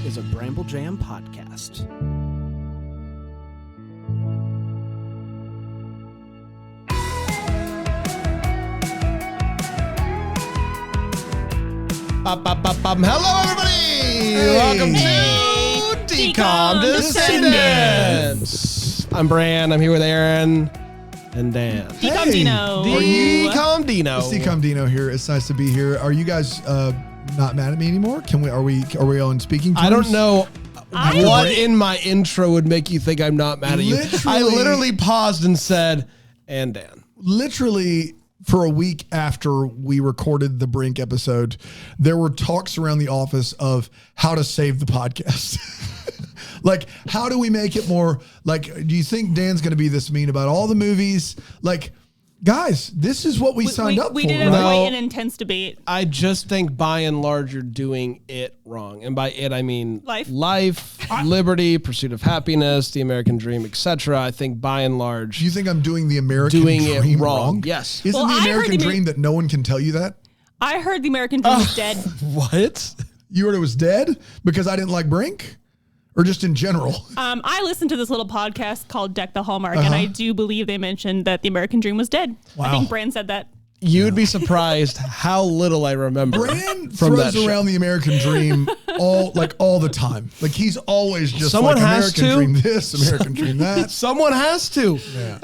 is a Bramble Jam podcast. Hello, everybody! Hey. Welcome to Decom Descendants. I'm Bran. I'm here with Erin and Dan. Decom Dino. Decom Dino. It's Decom Dino here. It's nice to be here. Are you guys not mad at me anymore? Are we on speaking terms? I don't know what in my intro would make you think I'm not mad at you. I literally paused and said, and Dan. Literally, for a week after we recorded the Brink episode, there were talks around the office of how to save the podcast. Like, how do we make it more, like, do you think Dan's going to be this mean about all the movies? Like, guys, this is what we signed up for. We did have quite an intense debate. I just think by and large you're doing it wrong. And by it, I mean life, liberty, pursuit of happiness, the American dream, etc. I think by and large. Do you think I'm doing the American dream wrong? Yes. Isn't the American dream that no one can tell you that? I heard the American dream was dead. What? You heard it was dead because I didn't like Brink? Or just in general? I listened to this little podcast called Deck the Hallmark, and I do believe they mentioned that the American dream was dead. Wow. I think Bran said that. You'd be surprised how little I remember. Bran throws around the American dream all the time. Like, he's always just American dream this, American dream that. Someone has to. Yeah.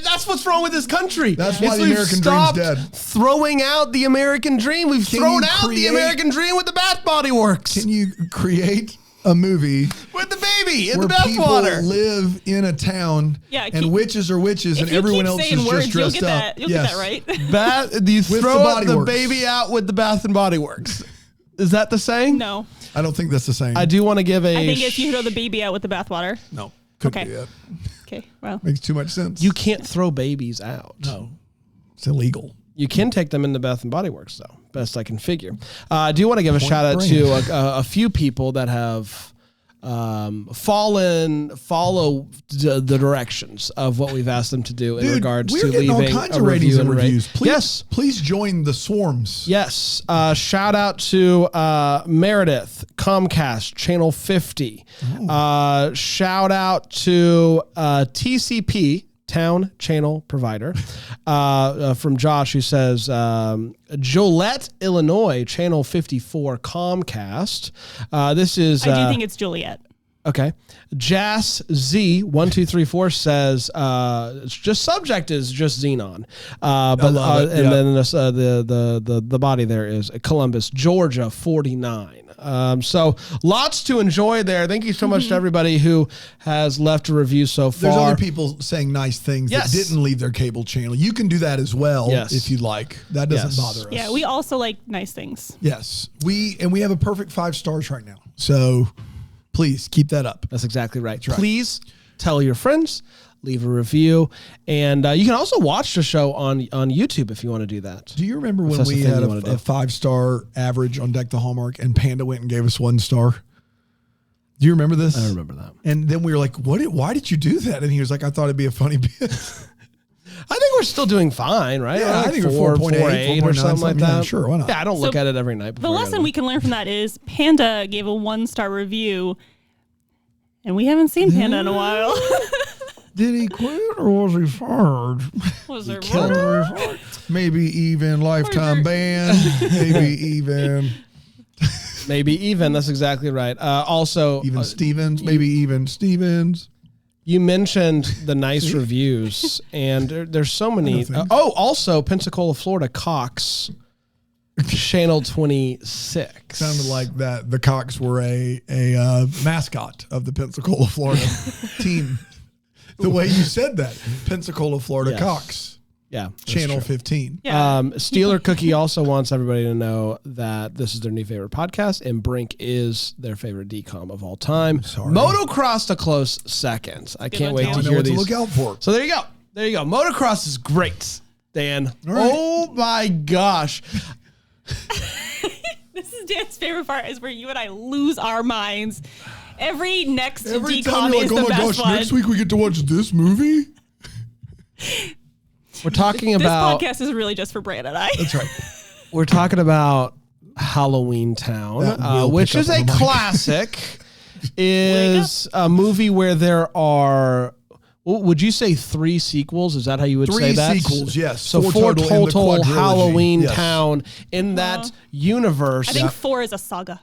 That's what's wrong with this country. That's why the American dream's dead. Throwing out the American dream. We've thrown out the American dream with the Bath Body Works. Can you create a movie with the baby in where the bathwater? People live in a town, and witches are witches, and everyone else is just dressed up. You'll get that right. You throw the baby out with the Bath and Body Works. Is that the saying? No, I don't think that's the saying. I do want to give I think it's you throw the baby out with the bathwater. No, couldn't be it. Okay, well, makes too much sense. You can't throw babies out. No, it's illegal. You can take them in the Bath and Body Works, though, best I can figure. I do want to give a shout out to a few people that have follow the directions of what we've asked them to do in regards to leaving all kinds a of ratings review and reviews. Please join the swarms. Yes. Shout out to Meredith, Comcast, Channel 50. Oh. Shout out to TCP, Town Channel Provider, from Josh, who says Joliet, Illinois, Channel 54, Comcast. This is I do think it's Joliet. Okay. Jas Z1234 says it's just subject is just Xenon. Then the body there is Columbus, Georgia 49. So lots to enjoy there. Thank you so much to everybody who has left a review so far. There's other people saying nice things that didn't leave their cable channel. You can do that as well if you like. That doesn't bother us. Yeah, we also like nice things. Yes. We have a perfect 5 stars right now. So please keep that up. That's exactly right. Please tell your friends, leave a review, and you can also watch the show on YouTube if you want to do that. Do you remember when we had a 5-star average on Deck the Hallmark and Panda went and gave us 1 star? Do you remember this? I remember that. And then we were like, why did you do that? And he was like, I thought it'd be a funny bit. I think we're still doing fine, right? Yeah, I think we're 4.8 or something like that. Yeah, sure, why not? Yeah, I don't look at it every night. The lesson we can learn from that is Panda gave a 1-star review, and we haven't seen Panda in a while. Did he quit or was he fired? Was there fired? Maybe even lifetime ban. Maybe even. That's exactly right. Also, even Stevens. Maybe even Stevens. You mentioned the nice reviews, and there's so many. Also Pensacola, Florida, Cox, Channel 26. Sounded like that the Cox were a mascot of the Pensacola, Florida team. The way you said that, Pensacola, Florida, Cox. Yeah. Channel 15. Yeah. Steeler Cookie also wants everybody to know that this is their new favorite podcast, and Brink is their favorite decom of all time. Motocross a close second. I can't wait to hear these. Look out for. So there you go. Motocross is great, Dan. Right. Oh my gosh. This is Dan's favorite part, is where you and I lose our minds. Every time decom you're is like, the best one. Next week we get to watch this movie? We're talking about... This podcast is really just for Bran and I. That's right. We're talking about Halloweentown, which is a classic. is a movie where there are, would you say 3 sequels? Is that how you would say that? 3 sequels, yes. So 4 total Halloweentown in Uh-huh. that universe. I think 4 is a saga.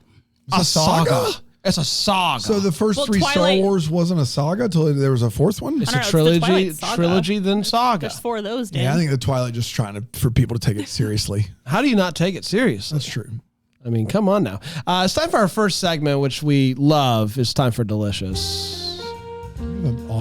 A saga. It's a saga. So the first 3 Star Twilight- Wars wasn't a saga until there was a 4th one? it's I a don't know, it's the trilogy, Twilight saga. trilogy, then saga. There's 4 of those, Dan. Yeah, I think the Twilight just trying for people to take it seriously. How do you not take it seriously? That's true. I mean, come on now. It's time for our first segment, which we love. It's time for Delicious.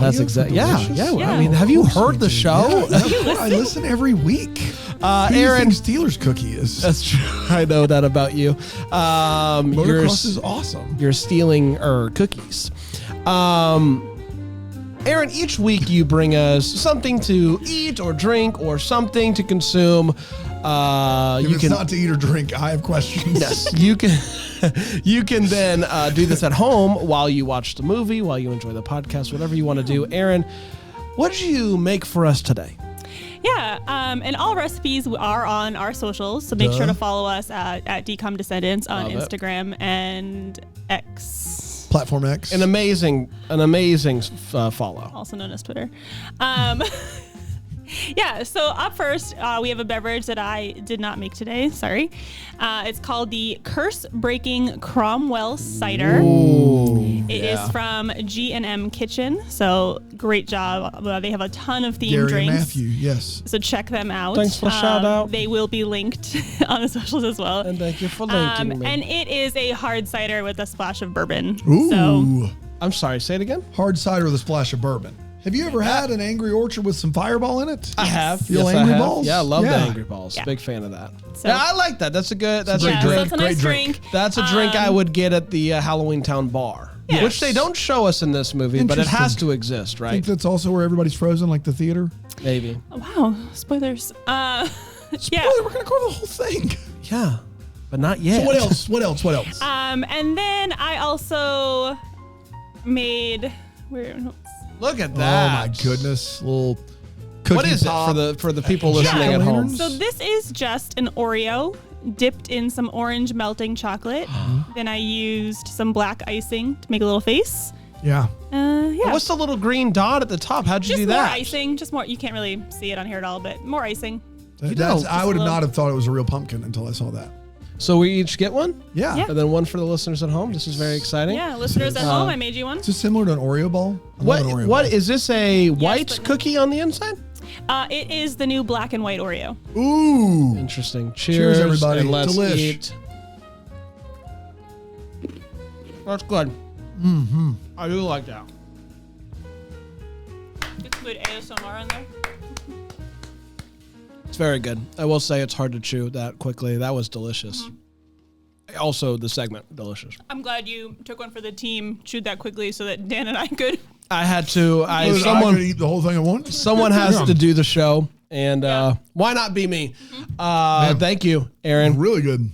That's exactly. Yeah. I mean, have you heard the show? Yeah, I listen every week. Who do you Aaron, think Steelers cookie is? that's true. I know that about you. Motocross is awesome. You're stealing cookies. Aaron, each week you bring us something to eat or drink or something to consume. If it's not to eat or drink, I have questions. Yes, you can. You can then do this at home while you watch the movie, while you enjoy the podcast, whatever you want to do. Aaron, what did you make for us today? Yeah, and all recipes are on our socials, so make sure to follow us at DCOM Descendants on Instagram and X. Platform X. An amazing follow. Also known as Twitter. Yeah, so up first, we have a beverage that I did not make today. Sorry. It's called the Curse Breaking Cromwell Cider. It is from G&M Kitchen, so great job. They have a ton of themed Gary drinks. and Matthew, yes. So check them out. Thanks for the shout out. They will be linked on the socials as well. And thank you for linking me. And it is a hard cider with a splash of bourbon. Ooh. So, I'm sorry, say it again? Hard cider with a splash of bourbon. Have you ever had an Angry Orchard with some Fireball in it? I have. Feel Yes, I Angry have. Balls? Yeah, I love the Yeah. Angry Balls. Yeah. Big fan of that. So- Yeah, I like that. That's a good yeah, drink. so that's a nice Great drink. drink. That's a drink I would get at the Halloweentown bar, Yes. which they don't show us in this movie, but it has to exist, I right? think that's also where everybody's frozen, like the theater. Maybe. Oh, wow, spoilers. Yeah. Oh, we're going to cover the whole thing. Yeah, but not yet. So what else? And then I also made Look at that. Oh, my goodness. Little cookie What is pop. it for the people listening at home? Jack-o'-lanterns? So this is just an Oreo dipped in some orange melting chocolate. Then I used some black icing to make a little face. Yeah. Yeah. What's the little green dot at the top? How'd you just do more that? icing, just more. You can't really see it on here at all, but more icing. I would not have thought it was a real pumpkin until I saw that. So we each get one? Yeah. Yeah. And then one for the listeners at home. This is very exciting. Yeah, listeners at home, I made you one. Is this similar to an Oreo ball? I love an Oreo What ball. is this, a white but no. cookie on the inside? It is the new black and white Oreo. Ooh. Interesting. Cheers, everybody. And let's Delish. eat. That's good. Mm-hmm. I do like that. Get some good ASMR in there. It's very good. I will say it's hard to chew that quickly. That was delicious. Also, the segment, delicious. I'm glad you took one for the team, chewed that quickly so that Dan and I could. I had to. I could Someone eat the whole thing at once. Someone has Yeah. to do the show, and why not be me? Thank you, Aaron. Really good.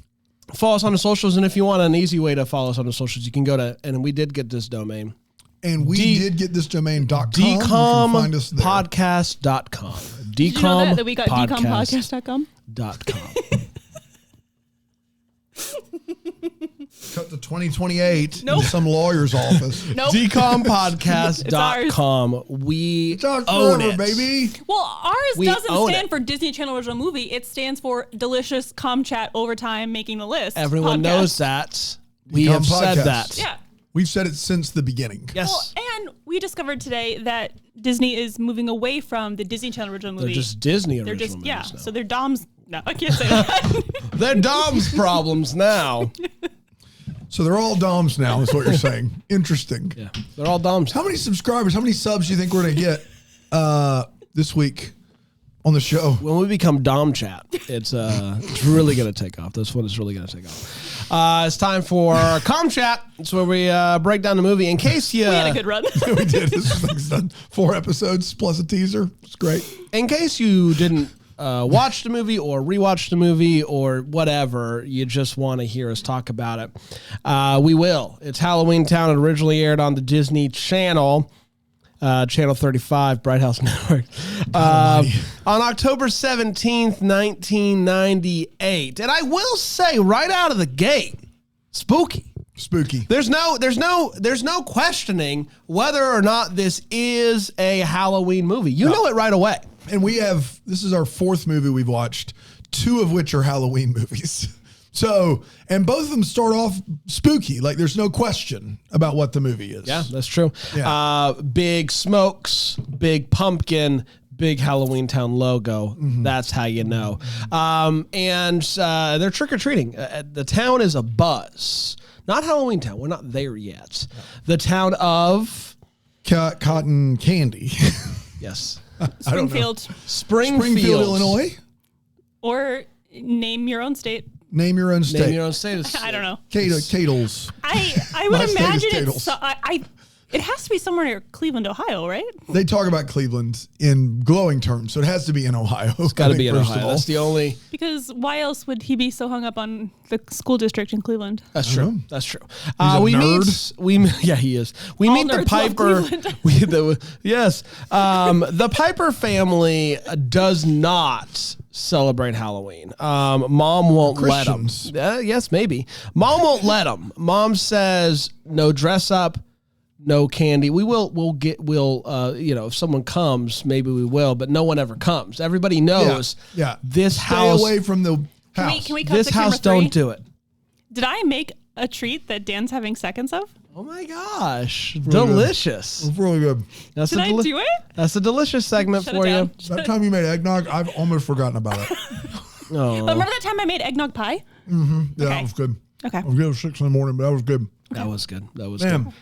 Follow us on the socials, and if you want an easy way to follow us on the socials, you can go to, and we did get this domain, And we did get this domain.com. You can find us there. DCOMPodcast.com. Did you know that we got DCOMPodcast.com? Cut to 2028 Nope. in some lawyer's office. Nope. DCOMPodcast.com. We Talk own forever, it. baby. Well, ours We doesn't own stand it. for Disney Channel Original Movie. It stands for Delicious Comchat Overtime Making the List. Everyone podcast. knows that. We Decom have said Podcast. that. Yeah. We've said it since the beginning. Yes. Well, and we discovered today that Disney is moving away from the Disney Channel Original Movie. They're just Disney They're original just, yeah. movies now. So they're Dom's. No, I can't say that. They're Dom's problems now. So they're all Doms now, is what you're saying. Interesting. Yeah, they're all Doms. How many subscribers, how many subs do you think we're going to get this week on the show? When we become Dom Chat, it's really going to take off. This one is really going to take off. It's time for Com Chat. It's where we break down the movie. In case you We had a good run. We did. This thing's done 4 episodes plus a teaser. It's great. in case you didn't watch the movie or rewatch the movie or whatever, you just want to hear us talk about it, we will. It's Halloweentown. It originally aired on the Disney Channel, Channel 35, Bright House Network, on October 17th, 1998. And I will say right out of the gate, spooky. Spooky. There's no questioning whether or not this is a Halloween movie. You know it right away. And this is our 4th movie we've watched, 2 of which are Halloween movies. So, and both of them start off spooky. Like there's no question about what the movie is. Yeah, that's true. Yeah. Big smokes, big pumpkin, big Halloweentown logo. Mm-hmm. That's how you know. And they're trick-or-treating. The town is abuzz. Not Halloweentown. We're not there yet. The town of... Cotton Candy. Yes. Springfield. Springfield, Illinois? Or name your own state. Name your own state. Name your own state. I don't know. Cadles. I would My state is imagine Cadles. it has to be somewhere near Cleveland, Ohio, right? They talk about Cleveland in glowing terms, so it has to be in Ohio. It's Got to be in Ohio. That's the only... Because why else would he be so hung up on the school district in Cleveland? That's true. That's true. He's a nerd. Yeah, he is. We All meet the nerds Piper. love Yes. The Piper family does not celebrate Halloween. Mom won't let them. Yes, maybe. Mom won't let them. Mom says no dress up, no candy. We'll if someone comes, maybe we will, but no one ever comes. Everybody knows. Yeah. This Stay house away from the house. Can we cut This to camera house 3? don't do it. Did I make a treat that Dan's having seconds of? Oh my gosh. Really delicious. It's really good. That's Did I do it? That's a delicious segment Shut for it you. down. That time you made eggnog, I've almost forgotten about it. Oh. Remember that time I made eggnog pie? Yeah, Okay. that was good. Okay. I was good at 6 in the morning, but that was good. That was good. That was Damn. good.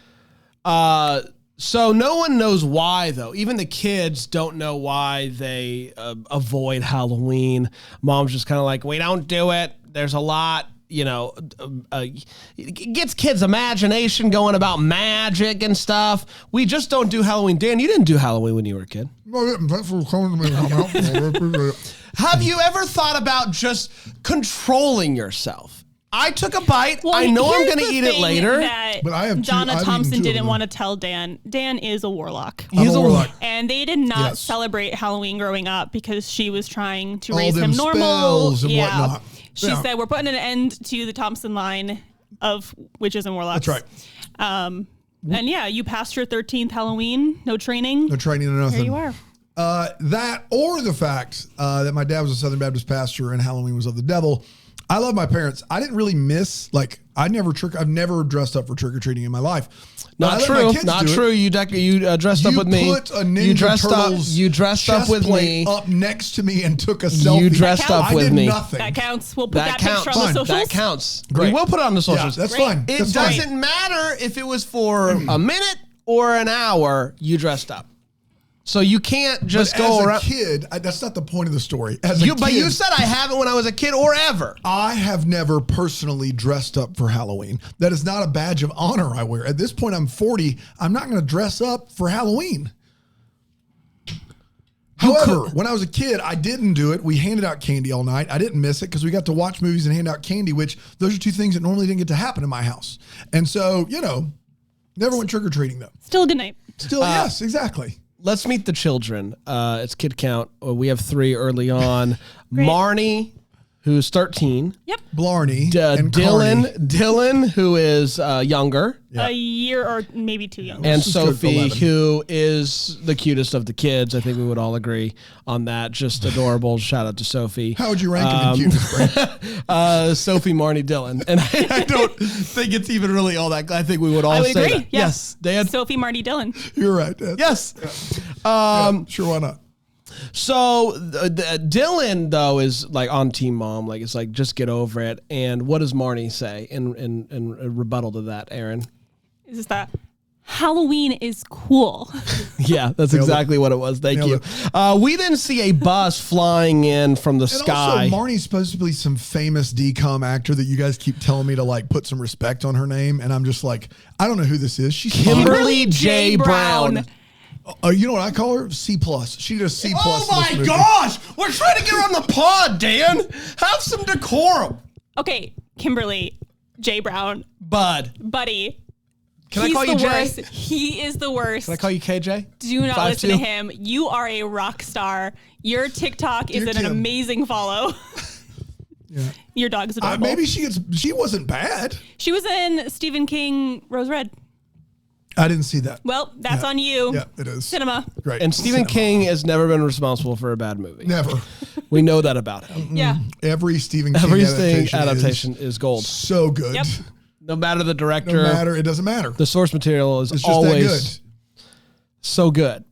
So no one knows why, though. Even the kids don't know why they avoid Halloween. Mom's just kind of like, we don't do it. There's a lot, it gets kids' imagination going about magic and stuff. We just don't do Halloween. Dan, you didn't do Halloween when you were a kid. Thanks for coming to me. I appreciate it. Have you ever thought about just controlling yourself? I took a bite. Well, I know I'm here's going to the eat it thing later. that But I have two- Donna I've Thompson eaten two of didn't them. want to tell Dan. Dan is a warlock. He's a warlock. And they did not Yes. celebrate Halloween growing up because she was trying to All raise them him normal. spells and whatnot. She Yeah. said, we're putting an end to the Thompson line of witches and warlocks. That's And yeah, you passed your 13th Halloween, no training. No training or nothing. There you are. That or the fact that my dad was a Southern Baptist pastor and Halloween was of the devil. I love my parents. I didn't really miss, I've never dressed up for trick-or-treating in my life. But I Not let my true. kids Not do it. true. You dressed up You with me. put a Ninja Turtles You dressed up chest with plate me. up next to me and took a selfie. You dressed up I with did me. nothing. That counts. We'll put That that, counts. picture on the Fine. socials. That counts. Great. We will put it on the Yeah, socials. that's Great. fine. It That's fine. doesn't matter if it was for a minute or an hour. You dressed up, so you can't just But go as around. a kid, that's not the point of the story. As a But kid, you said I haven't when I was a kid or ever. I have never personally dressed up for Halloween. That is not a badge of honor I wear. At this point, I'm 40. I'm not going to dress up for Halloween. However, when I was a kid, I didn't do it. We handed out candy all night. I didn't miss it because we got to watch movies and hand out candy, which those are two things that normally didn't get to happen in my house. And so, never went trick-or-treating though. Still a good night. Still, yes, exactly. Let's meet the children. It's kid count. We have 3 early on. Great. Marnie, who's 13. Yep. Blarney and Dylan, Carney. Dylan, who is younger. Yeah. A year or maybe 2 young. And Let's just go Sophie, 11. who is the cutest of the kids. I think we would all agree on that. Just adorable. Shout out to Sophie. How would you rank him in cuteness, Brink? Sophie, Marnie, Dylan. And I don't think it's even really all that. I think we would all I would say agree. that. Yeah. Yes. Dan? Sophie, Marty, Dylan. You're right. Dad. Yes. Yeah, sure, why not? So Dylan, though, is on Team Mom. It's just get over it. And what does Marnie say in rebuttal to that, Erin? Is this that? Halloween is cool. Yeah, that's exactly what it was. Thank you. We then see a bus flying in from the sky. And also, Marnie's supposed to be some famous DCOM actor that you guys keep telling me to put some respect on her name. And I'm just I don't know who this is. She's Kimberly J. Brown. You know what I call her? C+. She did a C+. Oh in this my movie. gosh! We're trying to get her on the pod, Dan. Have some decorum, Okay, Kimberly, J. Brown, bud. buddy. Can I He's call you the Jay? worst. He is the worst. Can I call you KJ? Do not 5'2"? listen to him. You are a rock star. Your TikTok is Dear an Kim. amazing follow. Your dog's adorable. Maybe she wasn't bad. She was in Stephen King Rose Red. I didn't see that. Well, that's on you. Yeah, it is. Cinema. Great. And Stephen King has never been responsible for a bad movie. Never. We know that about him. Yeah. Every Stephen King adaptation is gold. So good. Yep. No matter the director. No matter. It doesn't matter. The source material is It's just always that good. so good.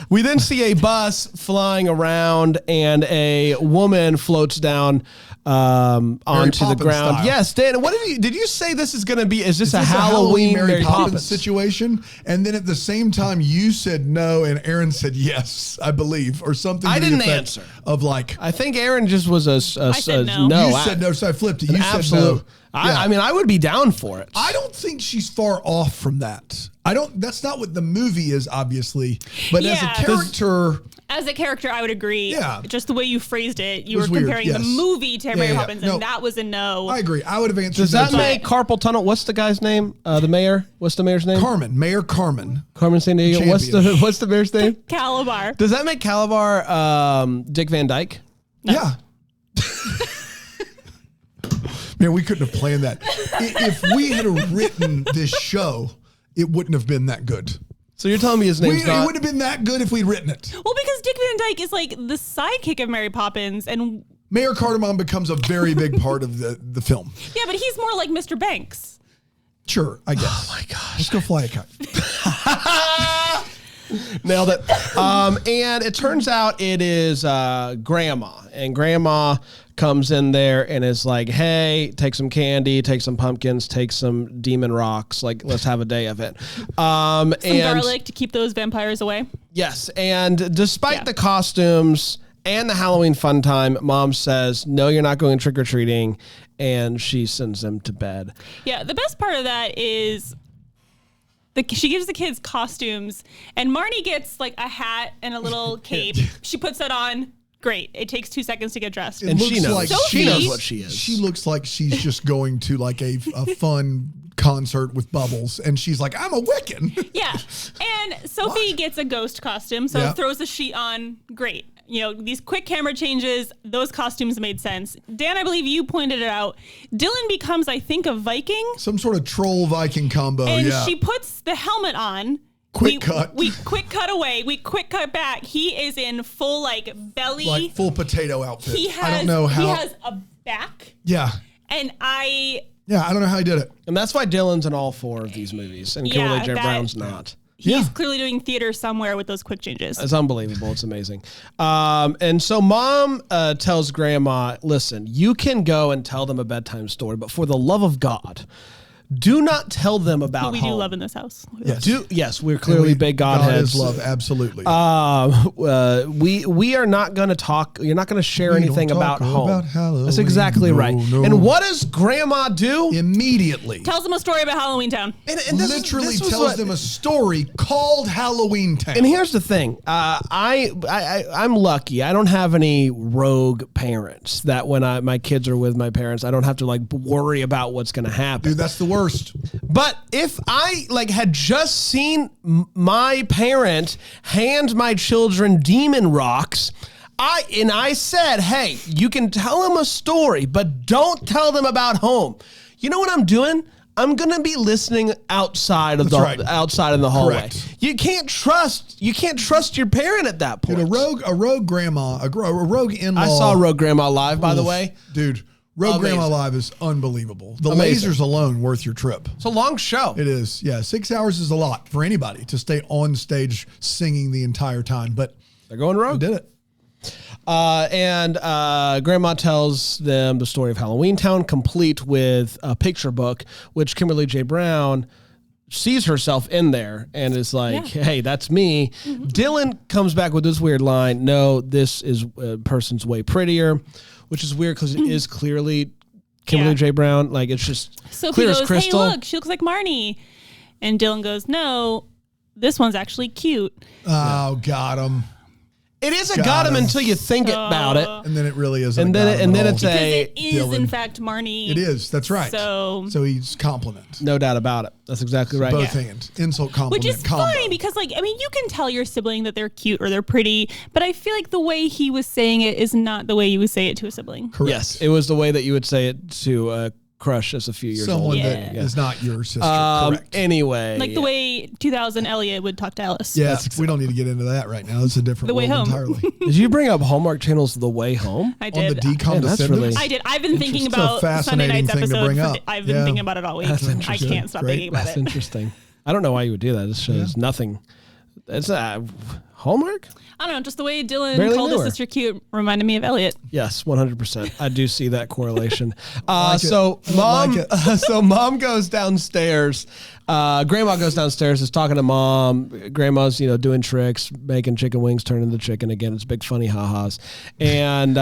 We then see a bus flying around and a woman floats down onto the Poppins ground. style. Yes, Dan, what did you say this is going to be? Is this a Is this Halloween Mary Poppins Poppins situation? And then at the same time, you said no, and Erin said yes, I believe, or something. I to the didn't effect answer. Of like, I think Erin just was a said no. no. you said no, so I flipped it. You said Absolute. no. I mean, I would be down for it. I don't think she's far off from that. That's not what the movie is, obviously. But as a Yeah. character, As a character, I would agree. Yeah. Just the way you phrased it, you were was weird, comparing the yes. movie to Mary Yeah, Poppins, no. and that was a no. I agree. I would have answered Does that too. make carpal tunnel? What's the guy's name? The mayor? What's the mayor's name? Mayor Carmen. Carmen San Diego. Champion. What's the mayor's name? Kalabar. Does that make Kalabar Dick Van Dyke? No. Yeah. Man, we couldn't have planned that. If we had written this show, it wouldn't have been that good. So you're telling me his name's It not... wouldn't have been that good if we'd written it. Well, because Dick Van Dyke is like the sidekick of Mary Poppins, and Mayor Cardamom becomes a very big part of the film. yeah, but he's more like Mr. Banks. Sure, I guess. Oh my gosh. Let's go fly a kite. Nailed it. And it turns out it is Grandma. And Grandma comes in there and is like, hey, take some candy, take some pumpkins, take some demon rocks. Like, let's have a day of it. Some garlic to keep those vampires away. Yes. And despite the costumes and the Halloween fun time, Mom says, no, you're not going trick-or-treating. And she sends them to bed. Yeah, the best part of that is she gives the kids costumes, and Marnie gets like a hat and a little cape. She puts that on. Great. It takes 2 seconds to get dressed. And she knows. Like She knows what she is. She looks like she's just going to like a fun concert with bubbles, and she's like, I'm a Wiccan. Yeah. And Sophie gets a ghost costume, so throws the sheet on. Great. You know, these quick camera changes, those costumes made sense. Dan, I believe you pointed it out. Dylan becomes, I think, a Viking. Some sort of troll Viking combo, And yeah. she puts the helmet on. Quick cut. We quick cut away. We quick cut back. He is in full like belly. Like full potato outfit. I don't know how. He has a back. Yeah. And I don't know how he did it. And that's why Dylan's in all 4 of these movies. And Kimberly J. Brown's not. He's clearly doing theater somewhere with those quick changes. It's unbelievable. It's amazing. And so Mom tells Grandma, listen, you can go and tell them a bedtime story, but for the love of God, do not tell them about we home. do love in this house. Yes. We're clearly big Godheads. God is love, absolutely. We are not going to talk. You're not going to share anything about home. About Halloween. That's exactly right. No. And what does Grandma do? Immediately. Tells them a story about Halloweentown. And this literally this was tells them a story called Halloweentown. And here's the thing. I'm lucky. I don't have any rogue parents that when my kids are with my parents, I don't have to like worry about what's going to happen. Dude, that's the worst. But if I had just seen my parent hand my children demon rocks, I said, hey, you can tell them a story, but don't tell them about home. You know what I'm doing? I'm gonna be listening outside of outside in the hallway. Correct. You can't trust your parent at that point. Dude, a rogue grandma, a rogue in-law. I saw Rogue Grandma live, by the way. Dude, Rogue Grandma Live is unbelievable. The lasers alone worth your trip. It's a long show. It is. Yeah, 6 hours is a lot for anybody to stay on stage singing the entire time. But they're going rogue. They did it. And Grandma tells them the story of Halloweentown, complete with a picture book, which Kimberly J. Brown sees herself in there and is like, hey, that's me. Mm-hmm. Dylan comes back with this weird line, no, this is a person's way prettier, which is weird because it is clearly Kimberly J. Brown. Like, it's just Sophie clear goes, as crystal. Hey, look, she looks like Marnie. And Dylan goes, no, this one's actually cute. Oh, got him. It is a got him until you think about it. And then it really is. And then it's it is in fact Marnie. It is. That's right. So he's compliment. No doubt about it. That's exactly right. Both hands. Insult, compliment, which is funny because, like, I mean, you can tell your sibling that they're cute or they're pretty, but I feel like the way he was saying it is not the way you would say it to a sibling. Correct. Yes, it was the way that you would say it to a crush as a few years old. Someone that is not your sister. Correct. Anyway. Like the way 2000 Elliot would talk to Alice. Yeah, we don't need to get into that right now. It's a different The Way world Home. entirely. Did you bring up Hallmark Channel's The Way Home? I did. On the decom descendants? I did. I've been thinking It's a about Sunday fascinating night's thing to episode. bring up. I've been thinking about it all week. I can't stop thinking about That's it. interesting. I don't know why you would do that. This shows nothing. It's Hallmark? I don't know. Just the way Dylan Barely called knew his her. sister cute reminded me of Elliot. Yes, 100%. I do see that correlation. like it. So I mom, like it. so mom goes downstairs. Grandma goes downstairs, is talking to mom. Grandma's, doing tricks, making chicken wings, turn into chicken again. It's big funny ha-has. And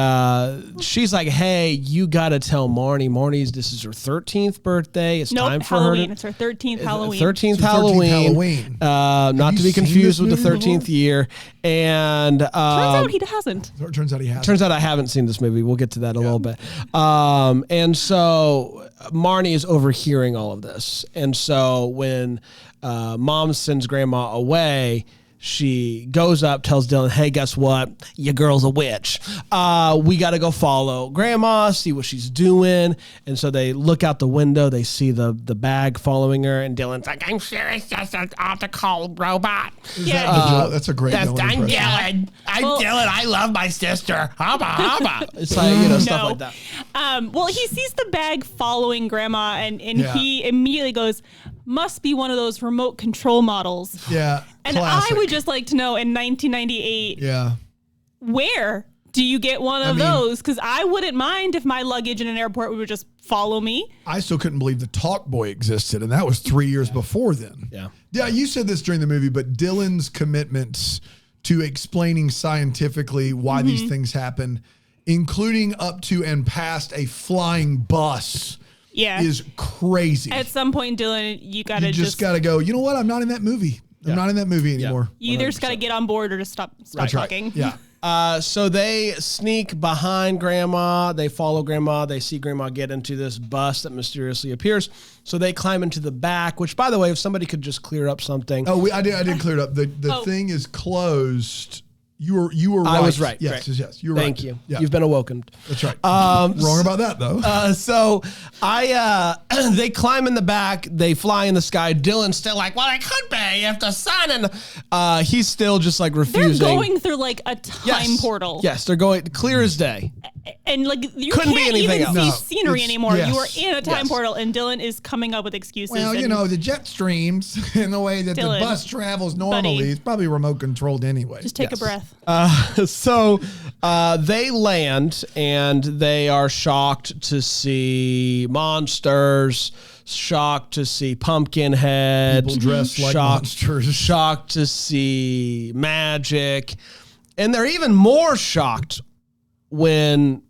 she's like, hey, you got to tell Marnie. This is her 13th birthday. It's time for Halloween. her. It's her 13th Halloween. 13th It's her 13th Halloween. Halloween. Not you to be seen confused this with the movie 13th year. And Turns out he hasn't. So it turns out he has. turns out I haven't seen this movie. We'll get to that in a little bit. And so Marnie is overhearing all of this. And so when mom sends grandma away, she goes up, tells Dylan, hey, guess what? Your girl's a witch. We got to go follow grandma, see what she's doing. And so they look out the window. They see the bag following her. And Dylan's like, I'm sure it's just an optical robot. That's a great Dylan I'm impression. Dylan. I'm Dylan. I love my sister. Haba, haba. It's like, stuff like that. Well, he sees the bag following grandma and he immediately goes, must be one of those remote control models. Yeah. And classic. I would just like to know in 1998, where do you get one of those? Because I wouldn't mind if my luggage in an airport would just follow me. I still couldn't believe the Talk Boy existed, and that was 3 years before then. Yeah, you said this during the movie, but Dylan's commitments to explaining scientifically why these things happen, including up to and past a flying bus, is crazy. At some point, Dylan, you just got to go, you know what? I'm not in that movie. I'm not in that movie anymore. You either just got to get on board or just stop talking. Right. Yeah. So they sneak behind grandma. They follow grandma. They see grandma get into this bus that mysteriously appears. So they climb into the back, which, by the way, if somebody could just clear up something. Oh, I did clear it up. The thing is closed. You were right. I was right. Yes, you were right. Thank you. Yeah. You've been awoken. That's right. Wrong about that, though. So they climb in the back. They fly in the sky. Dylan's still like, well, it could be if the sun, and he's still just like refusing. They're going through like a time portal. Yes, they're going clear as day. And like you Couldn't be can't anything even else. see scenery anymore. yes. You are in a time portal, and Dylan is coming up with excuses. Well, the jet streams and the way that Dylan, the bus travels normally, buddy, it's probably remote controlled anyway. just take a breath. So they land, and they are shocked to see monsters, shocked to see Pumpkinhead, People dressed like monsters. Shocked to see magic, and they're even more shocked when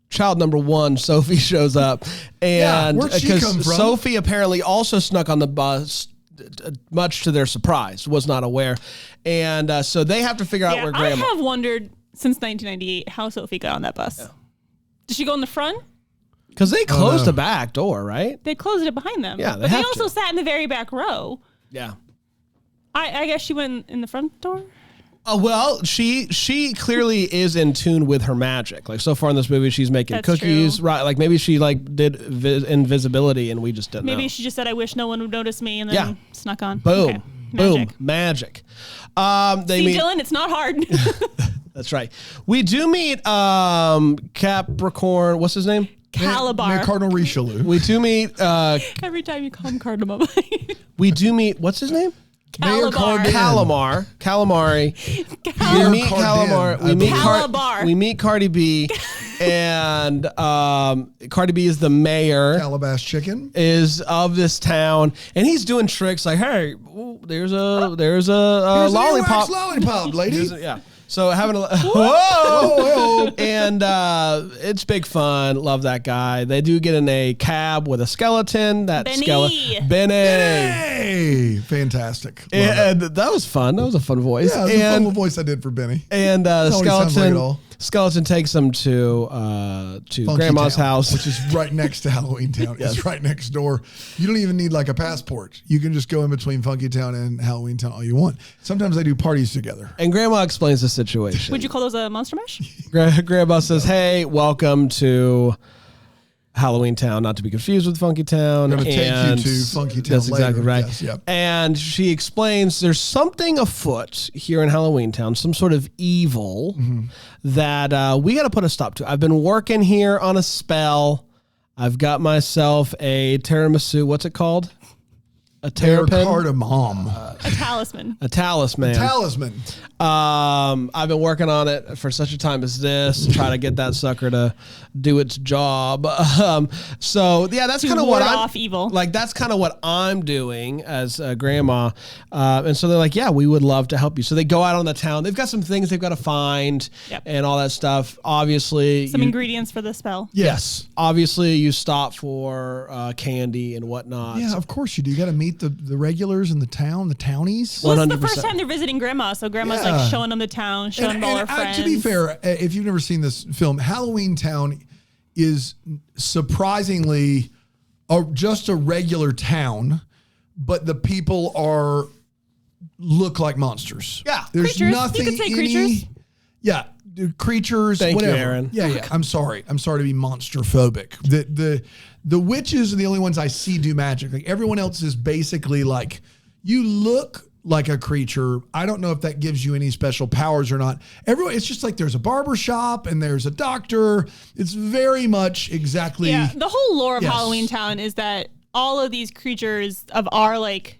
child number one, Sophie, shows up. And where'd she come from? Sophie apparently also snuck on the bus, much to their surprise, was not aware. And so they have to figure out where grandma. I have wondered since 1998 how Sophie got on that bus. Yeah. Did she go in the front? Because they closed the back door, right? They closed it behind them. Yeah, but they also sat in the very back row. Yeah. I guess she went in the front door. Well, she clearly is in tune with her magic. Like so far in this movie, she's making cookies, true. right? Like maybe she did invisibility, and we just didn't know. Maybe she just said, "I wish no one would notice me," and then snuck on. Boom, Okay. boom, magic. Dylan, it's not hard. That's right. We do meet Capricorn. What's his name? Kalabar. Cardinal Richelieu. We do meet. Every time you call him Cardinal. We do meet. What's his name? Kalabar. Calamari. We meet Calamar. We meet Cardi B, and Cardi B is the mayor. Calabash chicken Is of this town, and he's doing tricks like, "Hey, there's a lollipop, lollipop, lady." So having a whoa, and it's big fun. Love that guy. They do get in a cab with a skeleton. Benny, fantastic. And that was fun. That was a fun voice. Yeah, it was a fun voice I did for Benny. And skeleton takes them to Grandma's house, which is right next to Halloweentown. Yes. It's right next door. You don't even need like a passport. You can just go in between Funkytown and Halloweentown all you want. Sometimes they do parties together. And Grandma explains the situation. Would you call those a monster mash? Grandma says, "Hey, welcome to Halloweentown, not to be confused with Funkytown." I'm going to take you to Funkytown. That's exactly right. Yes, yep. And she explains there's something afoot here in Halloweentown, some sort of evil that we got to put a stop to. I've been working here on a spell. I've got myself a tiramisu. What's it called? A terrapin? Cardamom. A talisman. A talisman. I've been working on it for such a time as this, try to get that sucker to do its job. So yeah, that's kind of what I'm off evil. Like that's kind of what I'm doing as Grandma. And so they're like, yeah, we would love to help you. So they go out on the town. They've got some things they've got to find and all that stuff. Obviously, some ingredients for the spell. Yes. Obviously, you stop for candy and whatnot. Yeah, of course you do. You got to meet the regulars in the town, the townies. Well, it's the first time they're visiting Grandma, so Grandma's like showing them the town, showing them all her friends. To be fair, if you've never seen this film, Halloweentown is surprisingly just a regular town, but the people look like monsters. Yeah, there's creatures. nothing. You could say creatures. Yeah, creatures. Thank whatever. you, Erin. Yeah. I'm sorry to be monster phobic. The witches are the only ones I see do magic. Like everyone else is basically like, you look like a creature. I don't know if that gives you any special powers or not. It's just like there's a barber shop and there's a doctor. It's very much exactly. Yeah, the whole lore of Halloweentown is that all of these creatures of our like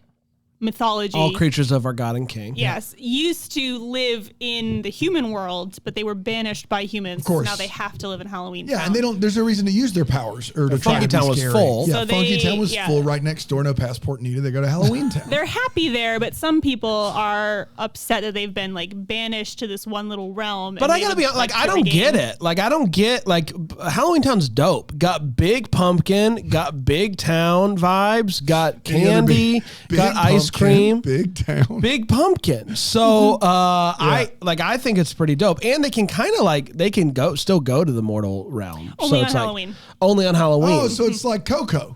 mythology, all creatures of our God and King. Yes, used to live in the human world, but they were banished by humans. Of course. So now they have to live in Halloweentown. Yeah, and there's no reason to use their powers or to try to be Funkytown was scary. full. Yeah, So Funkytown was full right next door. No passport needed. They go to Halloweentown. They're happy there, but some people are upset that they've been like banished to this one little realm. But I gotta be like, I don't get it. Like, I don't get like Halloweentown's dope. Got big pumpkin, got big town vibes, got candy, got ice cream, big pumpkin. So I think it's pretty dope, and they can kind of like still go to the mortal realm. Only so on Halloween. Like, only on Halloween. Oh, so it's like Coco.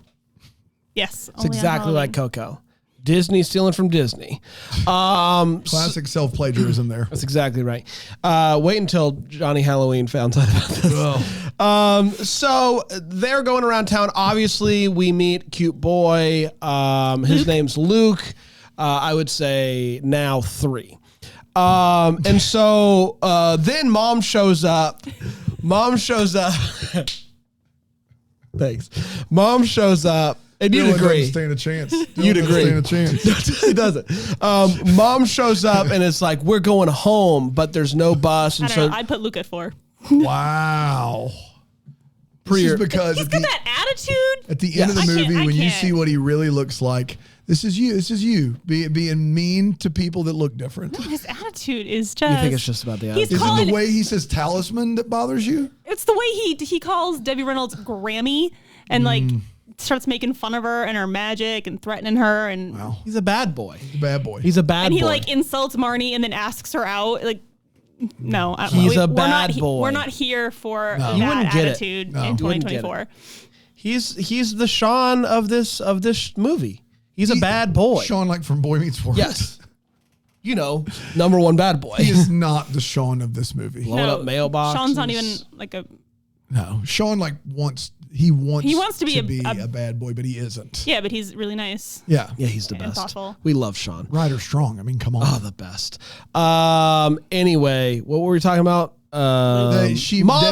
Yes, it's exactly like Coco. Disney stealing from Disney. Classic self-plagiarism there. That's exactly right. Wait until Johnny Halloween found out about this. So they're going around town. Obviously, we meet cute boy. His name's Luke. I would say now 3. And so then Mom shows up. Thanks. Mom shows up. And you'd agree. Stand a chance. You'd agree. Stand a chance. He doesn't. Mom shows up and it's like, we're going home, but there's no bus. And I don't know. I'd put Luke at 4. Wow. This is because he's got that attitude. At the end of the movie, when you see what he really looks like, this is you being mean to people that look different. No, his attitude is just. You think it's just about the attitude? Is it the way he says talisman that bothers you? It's the way he calls Debbie Reynolds Grammy and like starts making fun of her and her magic and threatening her and. Wow. He's a bad boy. He's a bad boy. And he like insults Marnie and then asks her out like. No, he's a bad boy. We're not here for You that wouldn't get attitude it. in 2024. He's the Sean of this movie. He's a bad boy. Sean, like from Boy Meets World. Yes. You know, number 1 bad boy. He is not the Sean of this movie. Blowing up mailboxes. Sean's not even like a. No, Sean wants to be a bad boy, but he isn't. Yeah, but he's really nice. Yeah, he's the best. Thoughtful. We love Sean. Ryder Strong. I mean, come on. Oh, the best. Anyway, what were we talking about? Mom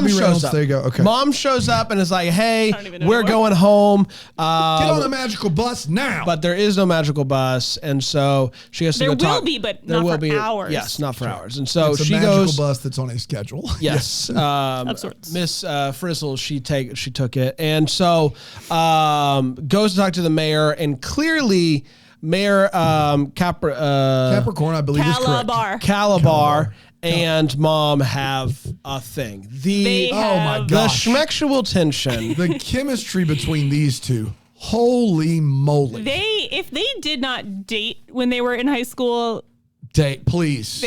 shows up. There you go. Okay. Mom shows up and is like, "Hey, we're going home. Get on the magical bus now." But there is no magical bus, and so she has to go talk. There will be, but not for hours. Yes, not for hours. And so it's she a magical goes. Bus that's on a schedule. Yes, of sorts. Miss Frizzle, she took it, and so goes to talk to the mayor, and clearly Mayor Capricorn, I believe, is correct. Kalabar. Kalabar. and mom have a thing. They Oh my have- The gosh. schmexual tension. The chemistry between these two. Holy moly. If they did not date when they were in high school, Date, please.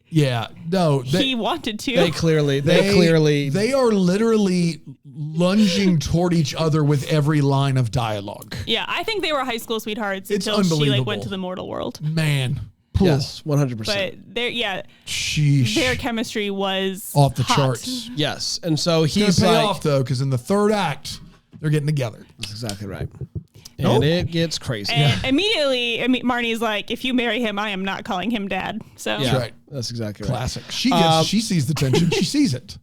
Yeah. No. he wanted to. They clearly. They are literally lunging toward each other with every line of dialogue. Yeah, I think they were high school sweethearts It's until she unbelievable. went to the mortal world. Man. Yes, 100%. But Sheesh. their chemistry was Off the hot. charts. Yes, and so It's gonna he's pay like, off though, because in the third act, they're getting together. that's exactly right. Nope. And it gets crazy. And immediately, Marnie's like, if you marry him, I am not calling him dad. So Yeah, right. that's exactly Classic. She sees the tension. She sees it.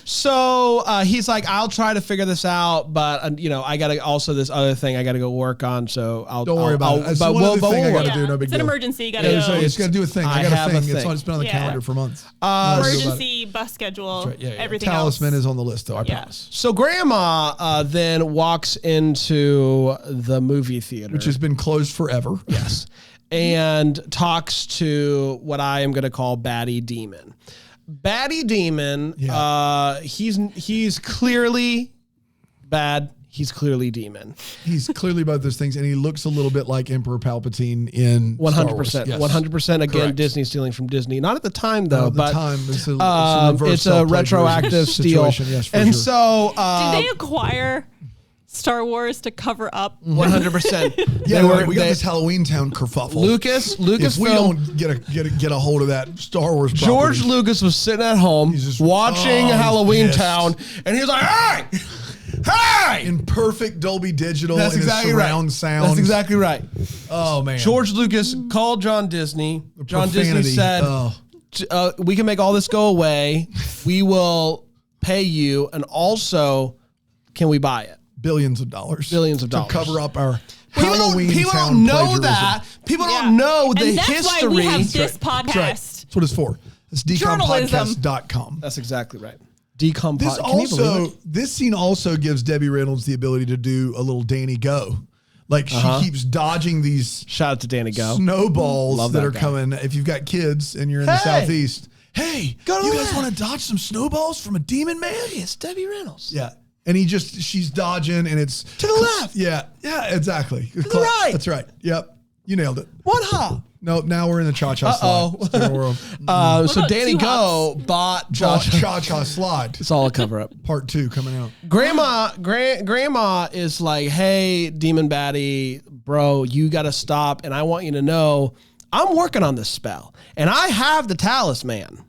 So he's like, I'll try to figure this out, but I gotta also this other thing I gotta go work on. So Don't worry about it. It's one other thing I gotta do. No big it's an deal. emergency. You gotta Yeah, go. it's got to do a thing. I got have a a thing. thing. It's been on the Yeah. calendar for months. Emergency bus schedule. That's right. Yeah, yeah. Everything Talisman else. is on the list, though. I Yeah. promise. So grandma then walks into the movie theater, Which has been closed forever. yes, and talks to what I am going to call Batty Demon. Batty Demon, he's clearly bad. He's clearly demon. He's clearly both those things, and he looks a little bit like Emperor Palpatine in 100%. Yes. 100%. Again, Correct. Disney stealing from Disney. Not at the time though, At the but time, it's a it's a retroactive steal. Yes, for and sure. so Did they acquire Star Wars to cover up? 100%. Yeah, we got this Halloweentown kerfuffle. Lucas if we Lucasfilm. don't get a hold of that Star Wars property, George Lucas was sitting at home just- watching he's Halloweentown, and he was like, "Hey, hey!" in perfect Dolby Digital That's and exactly surround right. sound. That's exactly right. Oh man, George Lucas called John Disney. John Disney profanity. said, Oh. "We can make all this go away. We will pay you, and also, can we buy it?" billions of dollars to cover up our People Halloweentown don't know plagiarism. that. People Yeah. don't know the and that's history. why we have this That's right. podcast. That's what it's for. It's Journalism. decompodcast.com. That's exactly right. Decompod. This Can you believe also, it? this scene also gives Debbie Reynolds the ability to do a little Danny Go. Like she keeps dodging these Shout out to Danny Go. snowballs Love that that are guy. coming. If you've got kids and you're in the Hey! Southeast, hey, Go to you the guys left. want to dodge some snowballs from a demon man? It's Debbie Reynolds. Yeah. And she's dodging and it's To the left. Yeah. Yeah, exactly. To the right. That's right. Yep. You nailed it. One hop. No, now we're in the cha-cha slide. It's a different world. So about Danny two Go bought Cha-cha slide. It's all a cover up. Part 2 coming out. Grandma is like, "Hey, Demon Batty, bro, you got to stop. And I want you to know I'm working on this spell. And I have the talisman.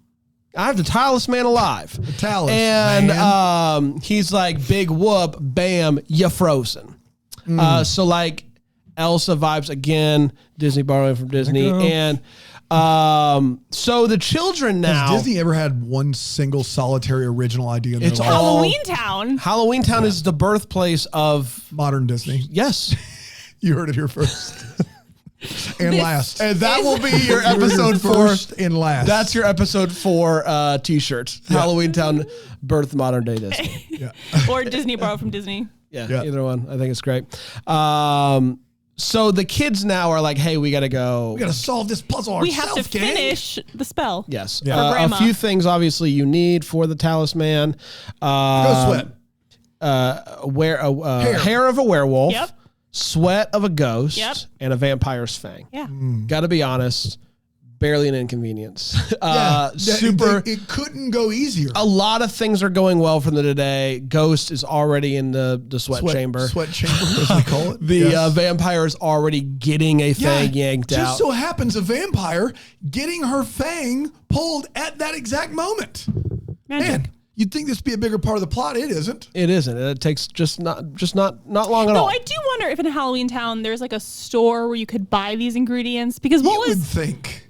I have the talisman alive. The talisman. And he's like, big whoop, bam, you're frozen. So like Elsa vibes again, Disney borrowing from Disney. And so the children now. Has Disney ever had one single solitary original idea in their It's life? all- Halloweentown. Halloweentown is the birthplace of, Modern Disney. yes. You heard it here first. And last. And that will be your You heard it episode 4. first and last. That's your episode 4 t-shirt. Halloweentown birth modern day Disney. yeah. Or Disney borrowed from Disney. Yeah, either one. I think it's great. So the kids now are like, "Hey, we got to go." We got to solve this puzzle We ourselves, have to gang. finish the spell. Yes. For A Grandma. few things obviously you need for the talisman. Go sweat. Hair of a werewolf. Yep. Sweat of a ghost. Yep. And a vampire's fang. Yeah. Got to be honest, barely an inconvenience. Super. It couldn't go easier. A lot of things are going well for them today. Ghost is already in the sweat chamber. Sweat chamber, as we call it. The vampire is already getting a fang yanked just out. so happens a vampire getting her fang pulled at that exact moment. Magic. Man, you'd think this would be a bigger part of the plot. It isn't. It isn't. It takes just not long at No, all. I do wonder if in Halloweentown there's like a store where you could buy these ingredients because You would think.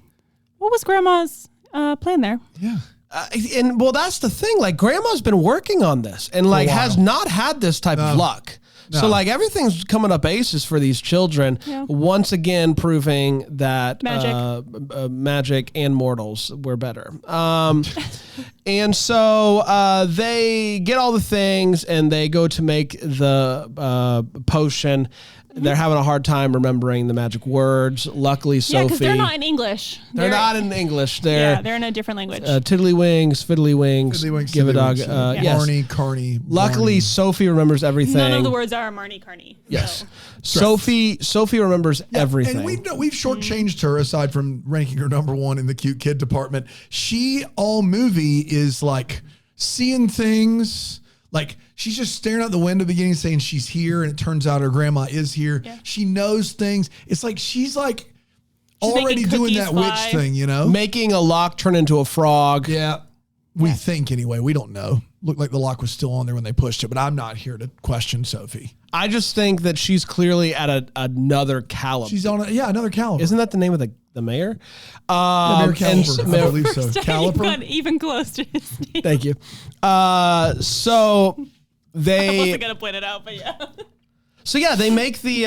what was Grandma's plan there? Yeah. And well, that's the thing. Like, Grandma's been working on this and like while. has not had this type of luck. So like everything's coming up aces for these children. Yeah. Once again, proving that Magic. magic and mortals were better. And so they get all the things and they go to make the potion. They're having a hard time remembering the magic words. Luckily, Sophie. Yeah, because they're not in English. They're not in English. They're in a different language. Tiddlywinks, fiddlywinks, give a dog. Yes. Marnie, Carney. Luckily, Barney. Sophie remembers everything. None of the words are Marnie, Carney. Yes. So. Sophie remembers everything. And we've shortchanged her aside from ranking her number one in the cute kid department. She all movie is like seeing things. Like she's just staring out the window beginning saying she's here, and it turns out her grandma is here. Yeah. She knows things. It's like she's already doing that witch thing, you know? Making a lock turn into a frog. Yeah. We think anyway. We don't know. Looked like the lock was still on there when they pushed it, but I'm not here to question Sophie. I just think that she's clearly at another caliber. She's on another caliber. Isn't that the name of the mayor? Mayor Caliber, I believe so. Caliper? Even close to his name. Thank you. So they... I wasn't going to point it out, but yeah. So yeah, they make the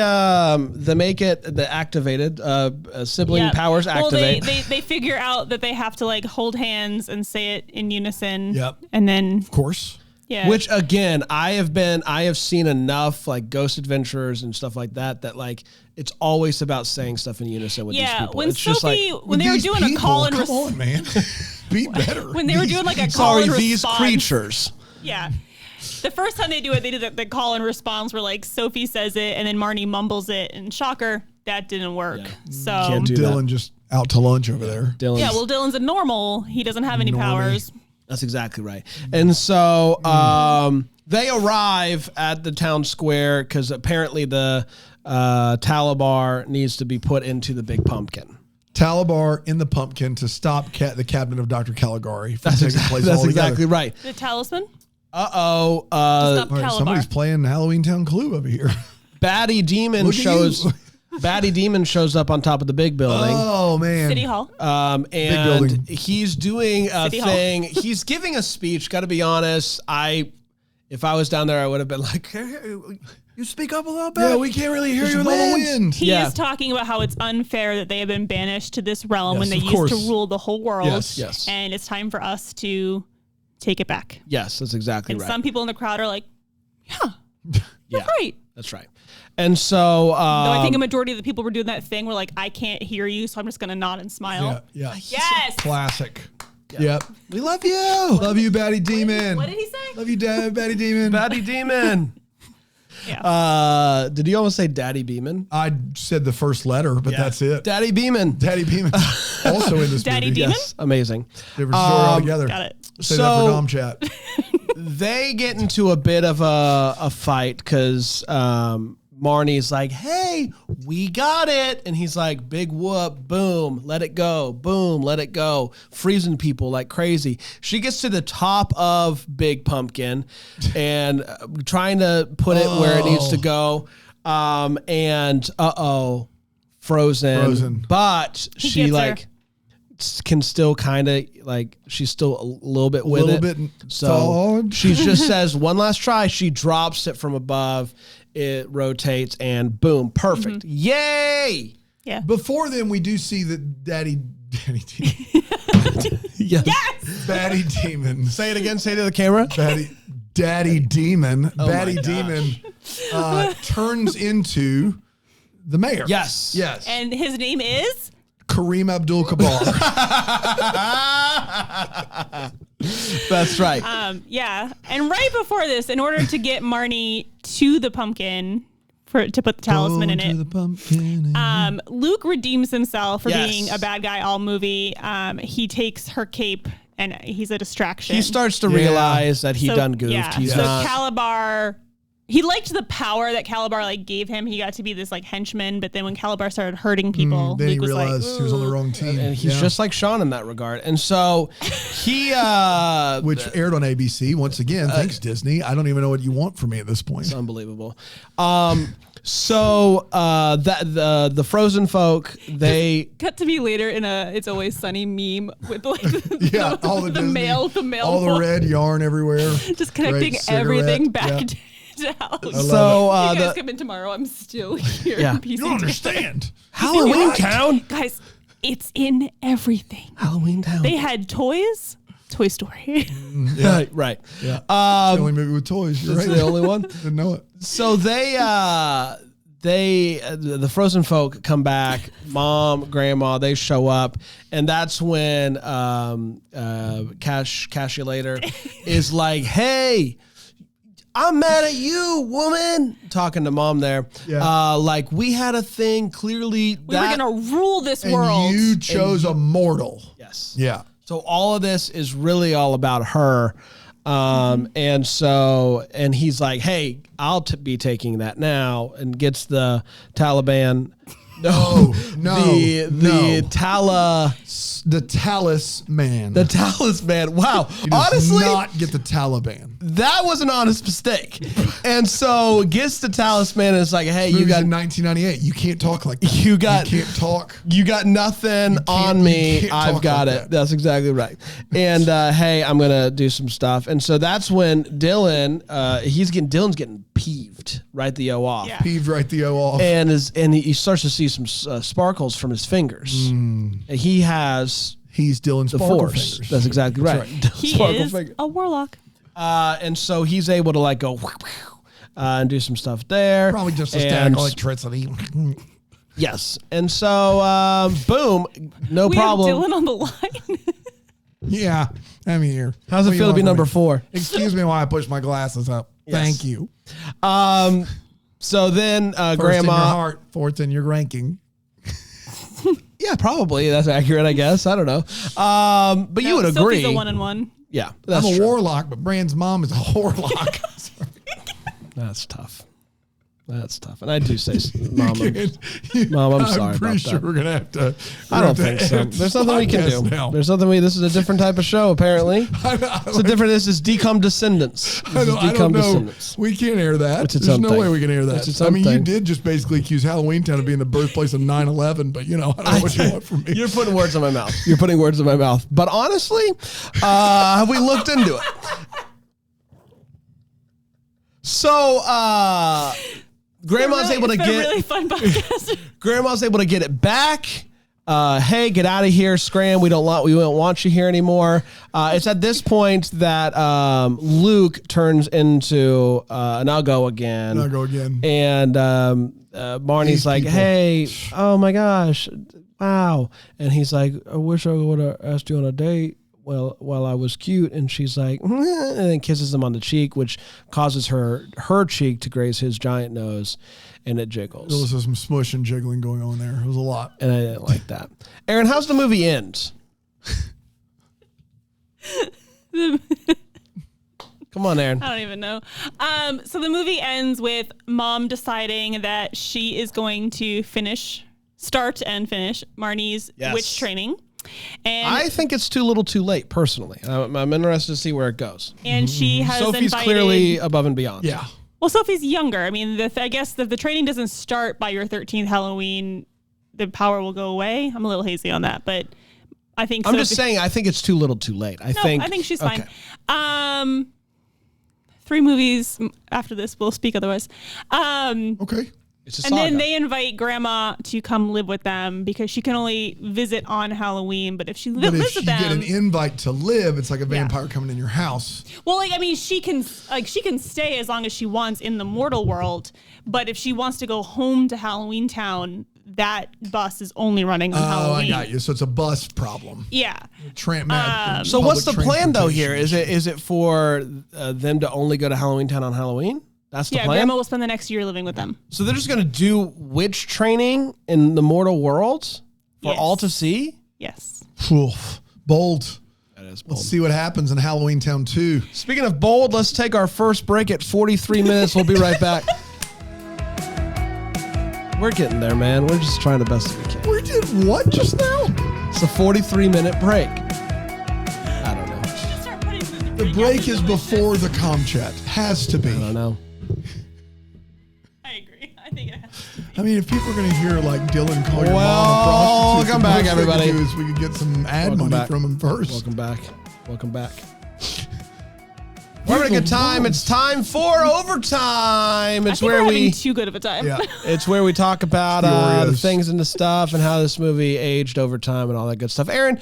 activated sibling powers activate. Well, they figure out that they have to like hold hands and say it in unison. Yep. And then of course. Yeah. Which again, I have seen enough like Ghost Adventures and stuff like that like it's always about saying stuff in unison with these people. When it's Sophie, just like when they were doing a call and response. Come on, man. Be better. When they were doing like a call and response. These creatures. Yeah. The first time they do it, they did the call and response where like Sophie says it and then Marnie mumbles it, and shocker, that didn't work. Yeah. So can't do Dylan that. Just out to lunch over there. Dylan's a normal. He doesn't have any powers. That's exactly right. And so they arrive at the town square because apparently the Kalabar needs to be put into the big pumpkin. Kalabar in the pumpkin to stop the cabinet of Dr. Caligari from taking place That's altogether. exactly right. The talisman? Uh-oh. Stop Right, Kalabar. somebody's playing Halloweentown Clue over here. Baddie Demon shows up on top of the big building. Oh, man. City Hall. And he's doing a thing. He's giving a speech. Got to be honest. If I was down there, I would have been like, hey, you speak up a little bit. Yeah, we can't really hear you with all the wind. He is talking about how it's unfair that they have been banished to this realm when they used to rule the whole world. Yes. And it's time for us to take it back. Yes, that's exactly right. And some people in the crowd are like, you're right. That's right. And so... Though I think a majority of the people were doing that thing where like, I can't hear you, so I'm just going to nod and smile. Yeah. Yes. Classic. Yep. We love you. Love you, Baddie Demon. What did he say? Love you, Baddie Demon. Baddie Demon. Yeah. Did you almost say Daddy Beeman? I said the first letter, but that's it. Daddy Beeman. Daddy Beeman. Also in this Daddy movie. Demon? Yes, amazing. Different story altogether. Got it. Say that for Dom Chat. They get into a bit of a fight because Marnie's like, hey, we got it. And he's like, big whoop, boom, let it go, boom, let it go, freezing people like crazy. She gets to the top of Big Pumpkin and trying to put it where it needs to go. And frozen. But she like can still kind of like, she's still a little bit with it. So she just says one last try. She drops it from above. It rotates and boom, perfect. Mm-hmm. Yay! Yeah. Before then, we do see that Daddy Demon. Yes. Baddie Demon. Say it again. Say it to the camera. Daddy Demon. Oh Baddie Demon turns into the mayor. Yes. And his name is Kareem Abdul-Jabbar. That's right. And right before this, in order to get Marnie to the pumpkin to put the talisman in it, Luke redeems himself for being a bad guy all movie. He takes her cape and he's a distraction. He starts to realize that he done goofed. Yeah. He's so not. Kalabar. He liked the power that Kalabar like gave him. He got to be this like henchman, but then when Kalabar started hurting people, then Luke he was realized like, he was on the wrong team. And he's just like Sean in that regard. And so he which aired on ABC once again. Thanks, Disney. I don't even know what you want from me at this point. It's unbelievable. So the frozen folk, they cut to me later in a It's Always Sunny meme with like all the the mail all the red yarn everywhere, just connecting everything back to house. So you guys come in tomorrow. I'm still here. Yeah. You don't understand. Halloweentown, guys. It's in everything. Halloweentown. They had toys. Toy Story. Yeah. Right. Yeah. It's the only movie with toys. You're It's right. the only one. Didn't know it. So the frozen folk come back, mom, grandma, they show up, and that's when Cashiulator is like, hey, I'm mad at you, woman. Talking to mom there. Yeah. Like, we had a thing, clearly. We were going to rule this world. And you chose a mortal. Yes. Yeah. So all of this is really all about her. And he's like, hey, I'll be taking that now, and gets the Taliban. No. The talisman. The talisman. Wow. He does Honestly, not get the Taliban. that was an honest mistake. And so gets the talisman and it's like, hey, you Movie's got in 1998. You can't talk like that. You can't talk. You got nothing on you me. can't I've talk got like it. that. That's exactly right. And hey, I'm gonna do some stuff. And so that's when Dylan's getting peeved right the O off. Yeah. Peeved right the O off. And he starts to see some sparkles from his fingers. And he's Dylan the Sparkle Force. Fingers. That's exactly right. He Sparkle is fingers. a warlock. And so he's able to like go and do some stuff there. Probably just a static And- electricity. Yes. And so, boom, no We problem. have Dylan on the line. Yeah, I'm here. How's it What do you feel to want be from number me? 4? Excuse me while I push my glasses up. Yes. Thank you. So then First in your grandma, heart, fourth in your ranking. yeah, probably that's accurate, I guess. I don't know. But you would agree. Sophie's a 1-1. Yeah, that's I'm a true. warlock, but Bran's mom is a warlock. That's tough. That's tough. And I do say, Mom, Mom, I'm sorry I'm pretty about sure that. we're gonna have to. I don't think so. There's nothing we can do. Now. There's nothing this is a different type of show, apparently. This is Decom Descendants. This is I Decom don't know. Descendants. We can't air that. It's its There's own no thing. way we can air that. It's its I own mean, you thing. did just basically accuse Halloweentown of being the birthplace of 9/11, but you know, I don't know what you want from me. You're putting words in my mouth. You're putting words in my mouth. But honestly, have we looked into it? So, Grandma's able to It's been a get really fun podcast. Grandma's able to get it back. Hey, get out of here, Scram. We don't want you here anymore. It's at this point that Luke turns into and I'll go again. I'll go again. And Barney's These like, people. hey, oh my gosh, wow. And he's like, I wish I would have asked you on a date while I was cute. And she's like, and then kisses him on the cheek, which causes her cheek to graze his giant nose, and it jiggles. There was some smush and jiggling going on there. It was a lot. And I didn't like that. Erin, how's the movie end? Come on, Erin. I don't even know. So the movie ends with Mom deciding that she is going to start and finish Marnie's Yes. witch training. And I think it's too little too late, personally. I'm interested to see where it goes. and she has Sophie's invited, clearly above and beyond. Yeah. Well, Sophie's younger. I mean, I guess the training doesn't start by your 13th Halloween. The power will go away. I'm a little hazy on that, but I think I'm just saying, I think it's too little too late. I think she's fine. Okay. 3 movies after this. We'll speak otherwise. Okay. It's a And saga. then they invite Grandma to come live with them because she can only visit on Halloween. But if she But lives if with you get them, an invite to live, it's like a vampire coming in your house. well, like I mean, she can stay as long as she wants in the mortal world. But if she wants to go home to Halloweentown, that bus is only running on Oh, Halloween. I got you. So it's a bus problem. Yeah. So what's the plan though here? Is it for them to only go to Halloweentown on Halloween? That's the Yeah, plan. Grandma will spend the next year living with them. So they're just going to do witch training in the mortal world for Yes. all to see? Yes. Oof. Bold. That is Let's see what happens in Halloweentown 2. Speaking of bold, let's take our first break at 43 minutes. We'll be right back. We're getting there, man. We're just trying the best we can. We did what just now? It's a 43-minute break. I don't know. The break is before the comm chat. Has to I be. don't know. I agree. I think it has to be. I mean, if people are going to hear like Dylan call your Well, mom a prostitute, come the back, most we could everybody. do is we could get some ad Welcome money back. from him first. Welcome back. Welcome back. We're having a good time. It's time for overtime. I It's think where we're having we too good of a time. Yeah. it's where we talk about the Oreos. things and the stuff and how this movie aged over time and all that good stuff. Erin,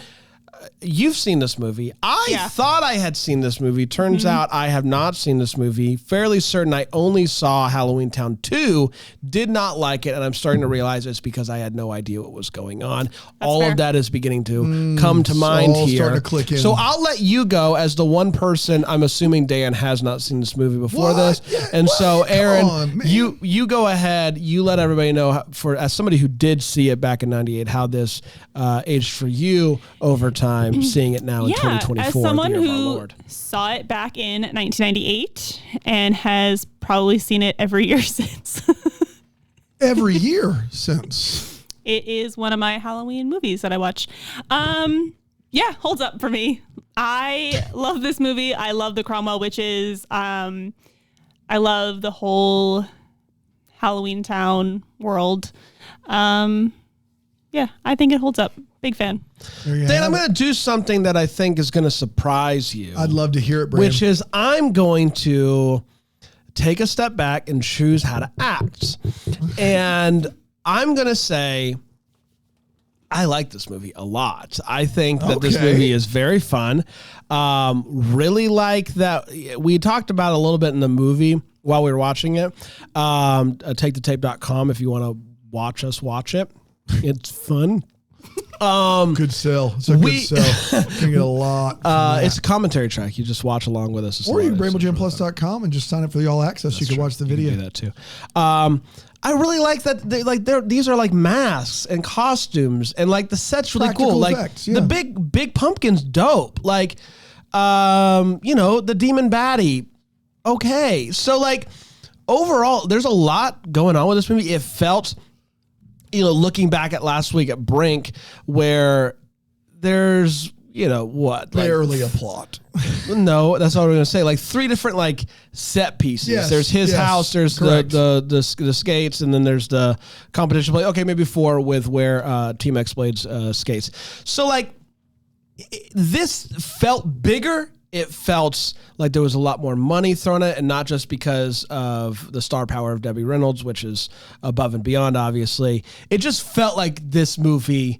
you've seen this movie. I thought I had seen this movie. Turns out I have not seen this movie. Fairly certain I only saw Halloweentown 2, did not like it, and I'm starting to realize it's because I had no idea what was going on. All fair. of that is beginning to come to mind all here. starting to click in. So I'll let you go as the one person. I'm assuming Dan has not seen this movie before this. Yeah, and so come Erin, on, man. you go ahead. You let everybody know, as somebody who did see it back in 98, how this aged for you over time, seeing it now in 2024. As someone the year of our who Lord. saw it back in 1998 and has probably seen it every year since. Every year since. It is one of my Halloween movies that I watch. Yeah, holds up for me. I love this movie. I love the Cromwell Witches. I love the whole Halloweentown world. Yeah, I think it holds up. Big fan. Dan, I'm going to do something that I think is going to surprise you. I'd love to hear it, Bran. Which is I'm going to take a step back and choose how to act. And I'm going to say I like this movie a lot. I think that this movie is very fun. Really like that. We talked about a little bit in the movie while we were watching it. TakeTheTape.com if you want to watch us watch it. It's fun. Good sell. It's a good sell. You can get a lot. It's a commentary track. You just watch along with us. Or you can BramblejamPlus.com and just sign up for the all access. You can watch the video. You can do that too. I really like that. These are like masks and costumes, and like the set's really Practical cool. effects, like the big pumpkin's dope. Like, the demon baddie. Okay, so like overall, there's a lot going on with this movie. It felt, looking back at last week at Brink, where there's, barely a plot. No, that's what I was going to say. Like 3 different like set pieces. Yes, there's his house, there's the skates, and then there's the competition play. Okay, maybe 4 with where Team X Blades skates. So like this felt bigger. It felt like there was a lot more money thrown at it, and not just because of the star power of Debbie Reynolds, which is above and beyond, obviously. It just felt like this movie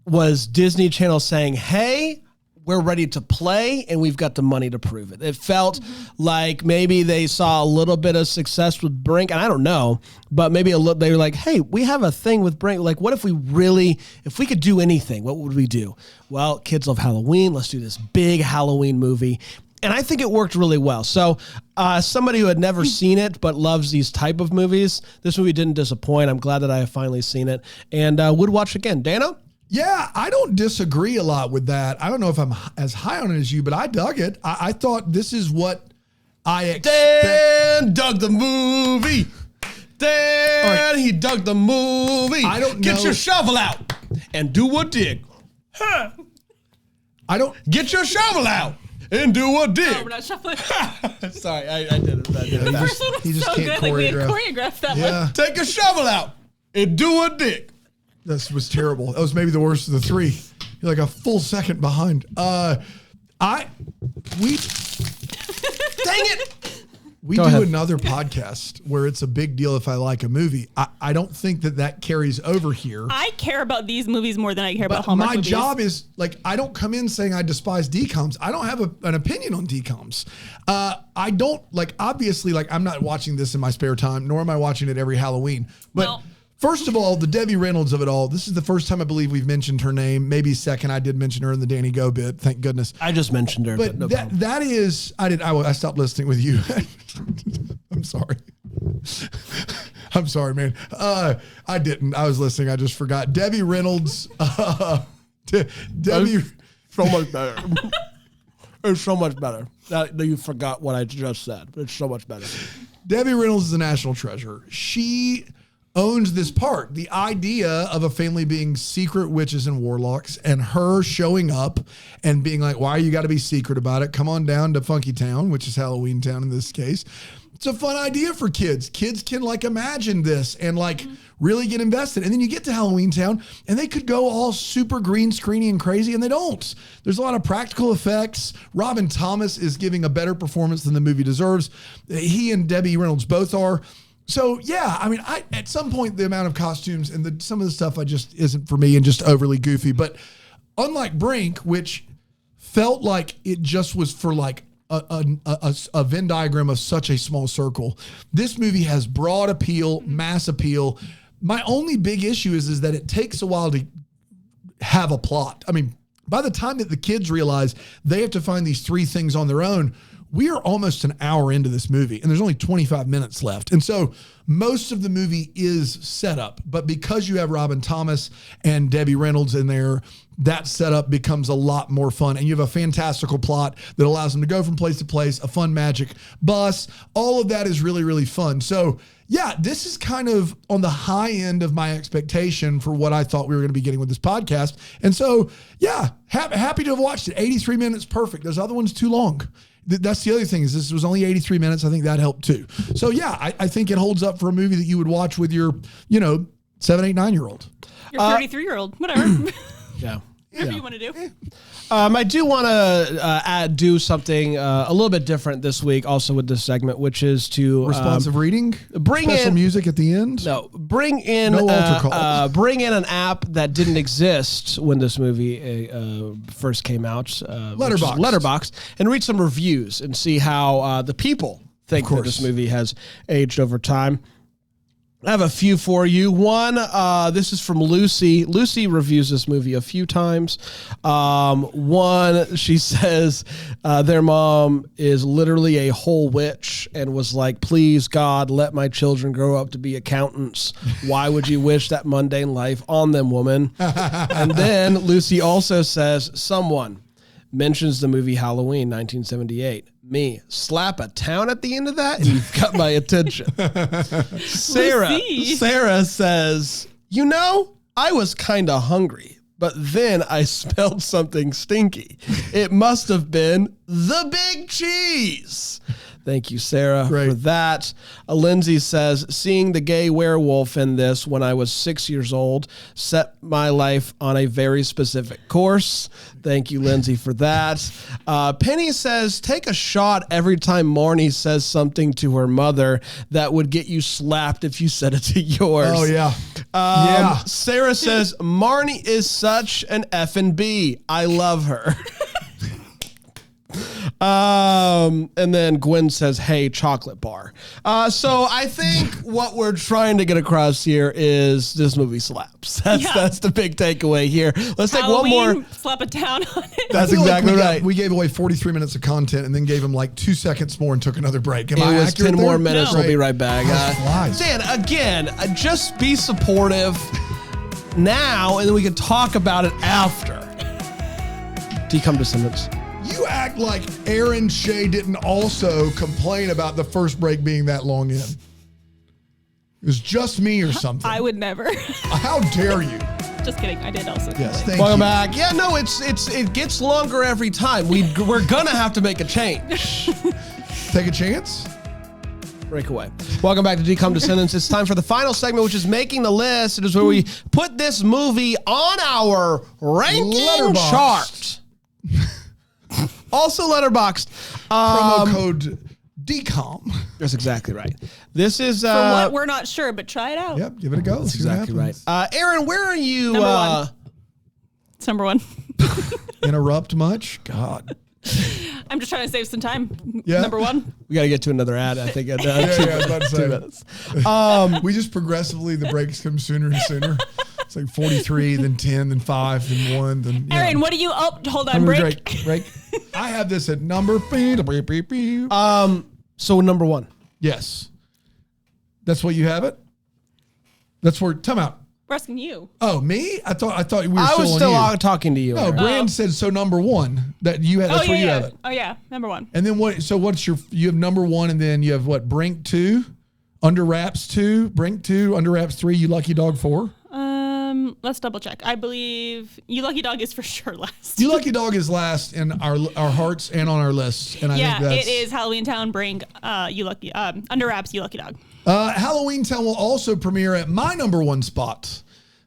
was Disney Channel saying, hey, we're ready to play, and we've got the money to prove it. It felt like maybe they saw a little bit of success with Brink, and I don't know, but maybe they were like, hey, we have a thing with Brink. Like, what if we could do anything, what would we do? Well, kids love Halloween. Let's do this big Halloween movie. And I think it worked really well. So somebody who had never seen it but loves these type of movies, this movie didn't disappoint. I'm glad that I have finally seen it and would watch again. Dana? Yeah, I don't disagree a lot with that. I don't know if I'm as high on it as you, but I dug it. I thought this is what I expect. Dan dug the movie. Dan, he dug the movie. I don't Get know. your shovel out and do a dig. Huh. Get your shovel out and do a dig. Oh, we're not shuffling. Sorry, I did it. The first one He was just so can't good. Like we had choreograph. choreographed that Yeah, one. Take a shovel out and do a dig. this was terrible. That was maybe the worst of the 3. You're like a full second behind. Dang it. We Go do ahead. another podcast where it's a big deal if I like a movie. I don't think that carries over here. I care about these movies more than I care about But Hallmark my movies. job is I don't come in saying I despise DComs. I don't have an opinion on DComs. I don't obviously I'm not watching this in my spare time, nor am I watching it every Halloween. But No. first of all, the Debbie Reynolds of it all. This is the first time I believe we've mentioned her name. Maybe second, I did mention her in the Danny Go bit. Thank goodness. I just mentioned her, but no problem. that is I stopped listening with you. I'm sorry. I'm sorry, man. I didn't. I was listening. I just forgot. Debbie Reynolds. Debbie. So much better. It's so much better. That you forgot what I just said. It's so much better. Debbie Reynolds is a national treasure. She owns this part. The idea of a family being secret witches and warlocks and her showing up and being like, why you got to be secret about it? Come on down to Funky Town, which is Halloweentown in this case. It's a fun idea for kids. Kids can imagine this and really get invested. And then you get to Halloweentown and they could go all super green screeny and crazy, and they don't. There's a lot of practical effects. Robin Thomas is giving a better performance than the movie deserves. He and Debbie Reynolds both are. So yeah, at some point the amount of costumes and some of the stuff just isn't for me and just overly goofy. But unlike Brink, which felt like it just was for like a Venn diagram of such a small circle, this movie has broad appeal, mass appeal. My only big issue is that it takes a while to have a plot. I mean, by the time that the kids realize they have to find these 3 things on their own, we are almost an hour into this movie and there's only 25 minutes left. And so most of the movie is set up, but because you have Robin Thomas and Debbie Reynolds in there, that setup becomes a lot more fun. And you have a fantastical plot that allows them to go from place to place, a fun magic bus. All of that is really, really fun. So yeah, this is kind of on the high end of my expectation for what I thought we were going to be getting with this podcast. And so, yeah, happy to have watched it. 83 minutes, perfect. Those other ones too long. That's the other thing is this was only 83 minutes. I think that helped too. So yeah, I think it holds up for a movie that you would watch with your, 7, 8, 9-year-old. Your 33-year-old, whatever. Yeah. Whatever you want to do. I do want to do something a little bit different this week, also with this segment, which is to responsive reading, bring special in music at the end. No, bring in bring in an app that didn't exist when this movie first came out, Letterboxd, and read some reviews and see how the people think that this movie has aged over time. I have a few for you. One, this is from Lucy. Lucy reviews this movie a few times. One, she says their mom is literally a whole witch and was like, please, God, let my children grow up to be accountants. Why would you wish that mundane life on them, woman? And then Lucy also says, someone mentions the movie Halloween, 1978. Me, slap a town at the end of that, and you've got my attention. Sarah says, I was kind of hungry, but then I smelled something stinky. It must have been the big cheese. Thank you, Sarah, for that. Lindsay says, seeing the gay werewolf in this when I was 6 years old set my life on a very specific course. Thank you, Lindsay, for that. Penny says, take a shot every time Marnie says something to her mother that would get you slapped if you said it to yours. Oh, yeah. Sarah says, Marnie is such an F&B. I love her. And then Gwen says, hey, chocolate bar. So I think what we're trying to get across here is this movie slaps. That's the big takeaway here. Let's Halloween, take one more. Slap a town on it. That's exactly right. We gave away 43 minutes of content and then gave him like 2 seconds more and took another break. Am I was accurate 10 there? more minutes. No. We'll be right back. Dan, again, just be supportive now, and then we can talk about it after. Decome Descendants. You act like Erin Shea didn't also complain about the first break being that long in. It was just me or something. I would never. How dare you? Just kidding. I did also. Yes, thank Welcome you. back. Yeah, no, it gets longer every time. We're gonna have to make a change. Take a chance. Break away. Welcome back to Decome Descendants. It's time for the final segment, which is making the list. It is where we put this movie on our ranking Letterboxd. chart. Also Letterboxd. Promo code DECOM. That's exactly right. This is For what, we're not sure, but try it out. Yep, give it a go. That's exactly right. Erin, where are you? Number one. It's number one. Interrupt much? God. I'm just trying to save some time. Yeah. Number one. We got to get to another ad, I think. I was about to say. 2 minutes. We just progressively, the breaks come sooner and sooner. It's like 43, then 10, then 5, then 1, then... Erin, what do you... Oh, hold on, break. I have this at number... So number one. Yes. That's what you have it? That's where... Time out. We're asking you. Oh, me? I thought we were I still was on still you. talking to you. No, Erin. Bran said, so number one. That you have, that's where you have it. Oh, yeah. Number one. And then what? So what's your... You have number one, and then you have what? Brink 2, Under Wraps 2, Brink 2, Under Wraps 3, You Lucky Dog 4? Let's double check. I believe You Lucky Dog is for sure last. You Lucky Dog is last in our hearts and on our lists. And I think that's... it is Halloweentown, Brink, You Lucky, Under Wraps, You Lucky Dog. Halloweentown will also premiere at my number one spot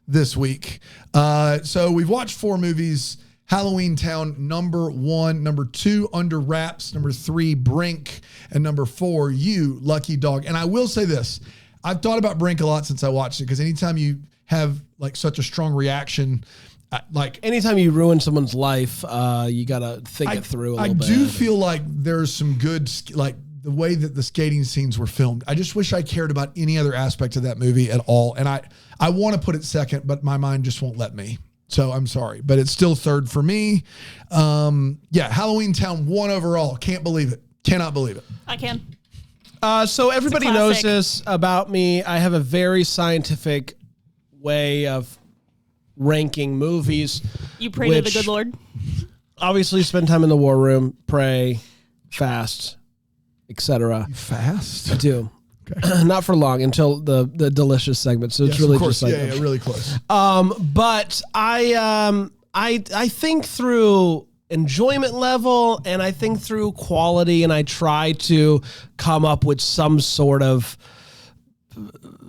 this week. So we've watched 4 movies. Halloweentown, number 1, number 2, Under Wraps, number 3, Brink, and number 4, You Lucky Dog. And I will say this, I've thought about Brink a lot since I watched it, because anytime you have like such a strong reaction, anytime you ruin someone's life, you got to think it through a little bit. I do feel like there's some good, like the way that the skating scenes were filmed. I just wish I cared about any other aspect of that movie at all. And I want to put it second, but my mind just won't let me. So I'm sorry, but it's still third for me. Halloweentown 1 overall. Can't believe it. Cannot believe it. I can. So everybody knows this about me. I have a very scientific way of ranking movies. You pray to the good Lord. Obviously, spend time in the war room, pray, fast, etc. You fast? I do. Okay. Not for long, until the delicious segment. So it's really just like really close. But I think through enjoyment level, and I think through quality, and I try to come up with some sort of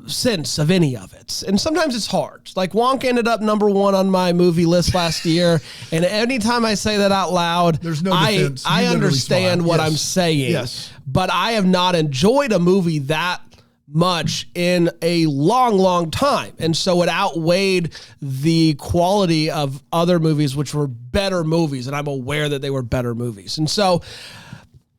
sense of any of it. And sometimes it's hard. Like Wonka ended up number 1 on my movie list last year. And anytime I say that out loud, there's no defense. I understand what I'm saying. Yes. But I have not enjoyed a movie that much in a long, long time. And so it outweighed the quality of other movies, which were better movies. And I'm aware that they were better movies. And so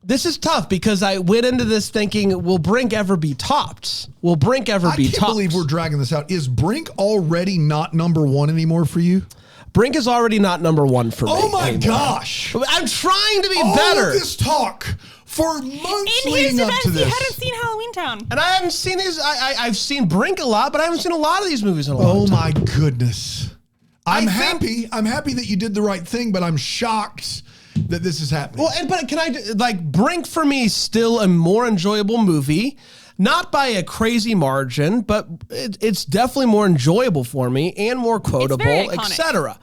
this is tough because I went into this thinking, will Brink ever be topped? Will Brink ever be topped? I can't believe we're dragging this out. Is Brink already not number 1 anymore for you? Brink is already not number 1 for me. Oh my anymore. Gosh. I'm trying to be all better. Of this talk for months In leading his up defense, to this. he hadn't seen Halloweentown. And I haven't seen these. I've seen Brink a lot, but I haven't seen a lot of these movies in a long time. Oh my goodness. I'm happy that you did the right thing, but I'm shocked that this is happening. Well, but can I, Brink for me is still a more enjoyable movie. Not by a crazy margin, but it's definitely more enjoyable for me and more quotable, etc.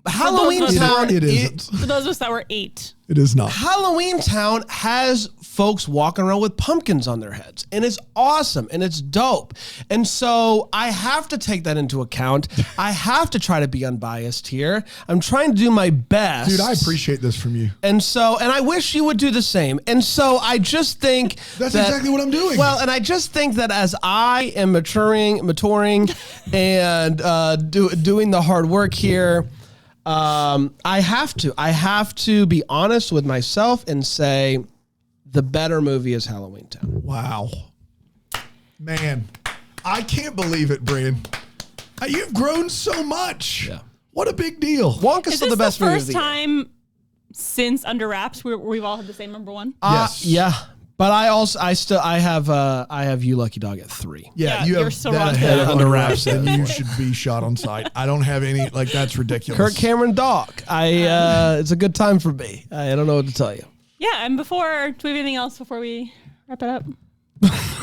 Halloweentown, it isn't. For those of us that were 8. It is not. Halloweentown has folks walking around with pumpkins on their heads, and it's awesome, and it's dope. And so I have to take that into account. I have to try to be unbiased here. I'm trying to do my best. Dude, I appreciate this from you. And I wish you would do the same. And so I just think that's exactly what I'm doing. Well, and I just think that as I am maturing and doing the hard work here, I have to be honest with myself and say the better movie is Halloweentown. Wow. Man, I can't believe it, Bran. You've grown so much. Yeah. What a big deal. Wonka's still the best movie of the year. Is this the first time since Under Wraps we've all had the same number 1? Yes. Yeah. But I have You Lucky Dog at 3. Yeah, you you're have so that wrong. ahead of Under Under Wraps. Wraps, and you should be shot on sight. I don't have any, that's ridiculous. Kirk Cameron Dog. It's a good time for me. I don't know what to tell you. Yeah, and do we have anything else before we wrap it up?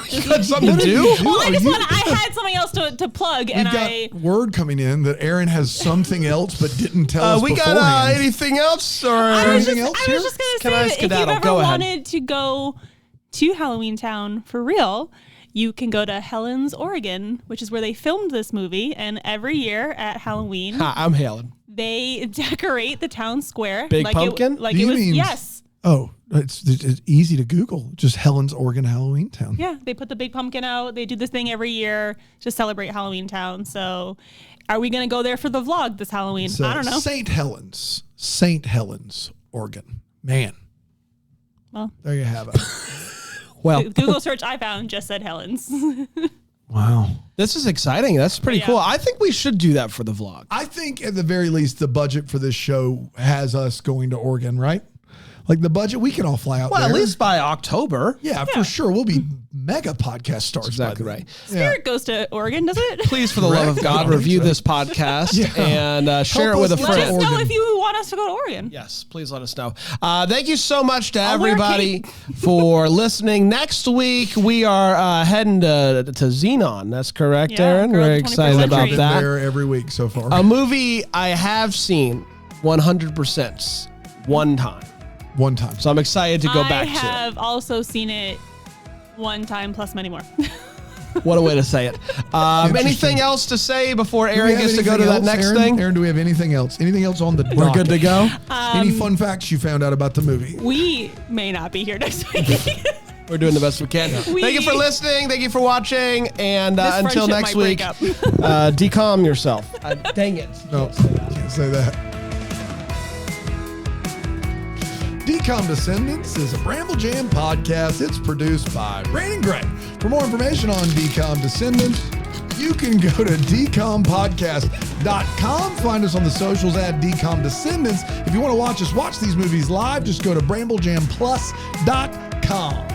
You got something to do? Well, I had something else to plug, and We've got word coming in that Erin has something else, but didn't tell us we beforehand. got anything else? Or anything else I here? was just going to Can say I that if you've skedaddle? ever Go ahead. wanted to go to Halloweentown for real, you can go to Helen's, Oregon, which is where they filmed this movie. And every year at Halloween, I'm Helen. they decorate the town square. Big pumpkin? Yes. Oh, it's easy to Google. Just Helen's, Oregon, Halloweentown. Yeah, they put the big pumpkin out. They do this thing every year to celebrate Halloweentown. So are we going to go there for the vlog this Halloween? So I don't know. St. Helens, Oregon. Man. Well, there you have it. Well, Google search I found just said Helen's. Wow. this is exciting. That's pretty cool. I think we should do that for the vlog. I think at the very least, the budget for this show has us going to Oregon, right? Like the budget, we can all fly out there. Well, at least by October. Yeah, for sure. We'll be mega podcast stars. Exactly by then. right. Spirit goes to Oregon, does it? Please, for the love of God, review this podcast and share it with a us friend. Let us know Oregon. if you want us to go to Oregon. Yes, please let us know. Thank you so much to I'll wear a everybody for listening. Next week, we are heading to Xenon. That's correct, Yeah, Erin? Girl of We're the excited 21st about Century. Been that. there every week so far. A movie I have seen 100% one time. One time. So I'm excited to go back I have also seen it one time plus many more. to. What a way to say it. Anything else to say before Erin gets to go to that next thing? Aaron, do we have anything else? Anything else on the We're good to go? Any fun facts you found out about the movie? We may not be here next week. We're doing the best we can. Thank you for listening. Thank you for watching. And until next week, decalm yourself. Dang it. No, can't say that. Decom Descendants is a Bramble Jam podcast. It's produced by Bran and Greg. For more information on Decom Descendants, you can go to decompodcast.com. Find us on the socials at Decom Descendants. If you want to watch us watch these movies live, just go to BrambleJamPlus.com.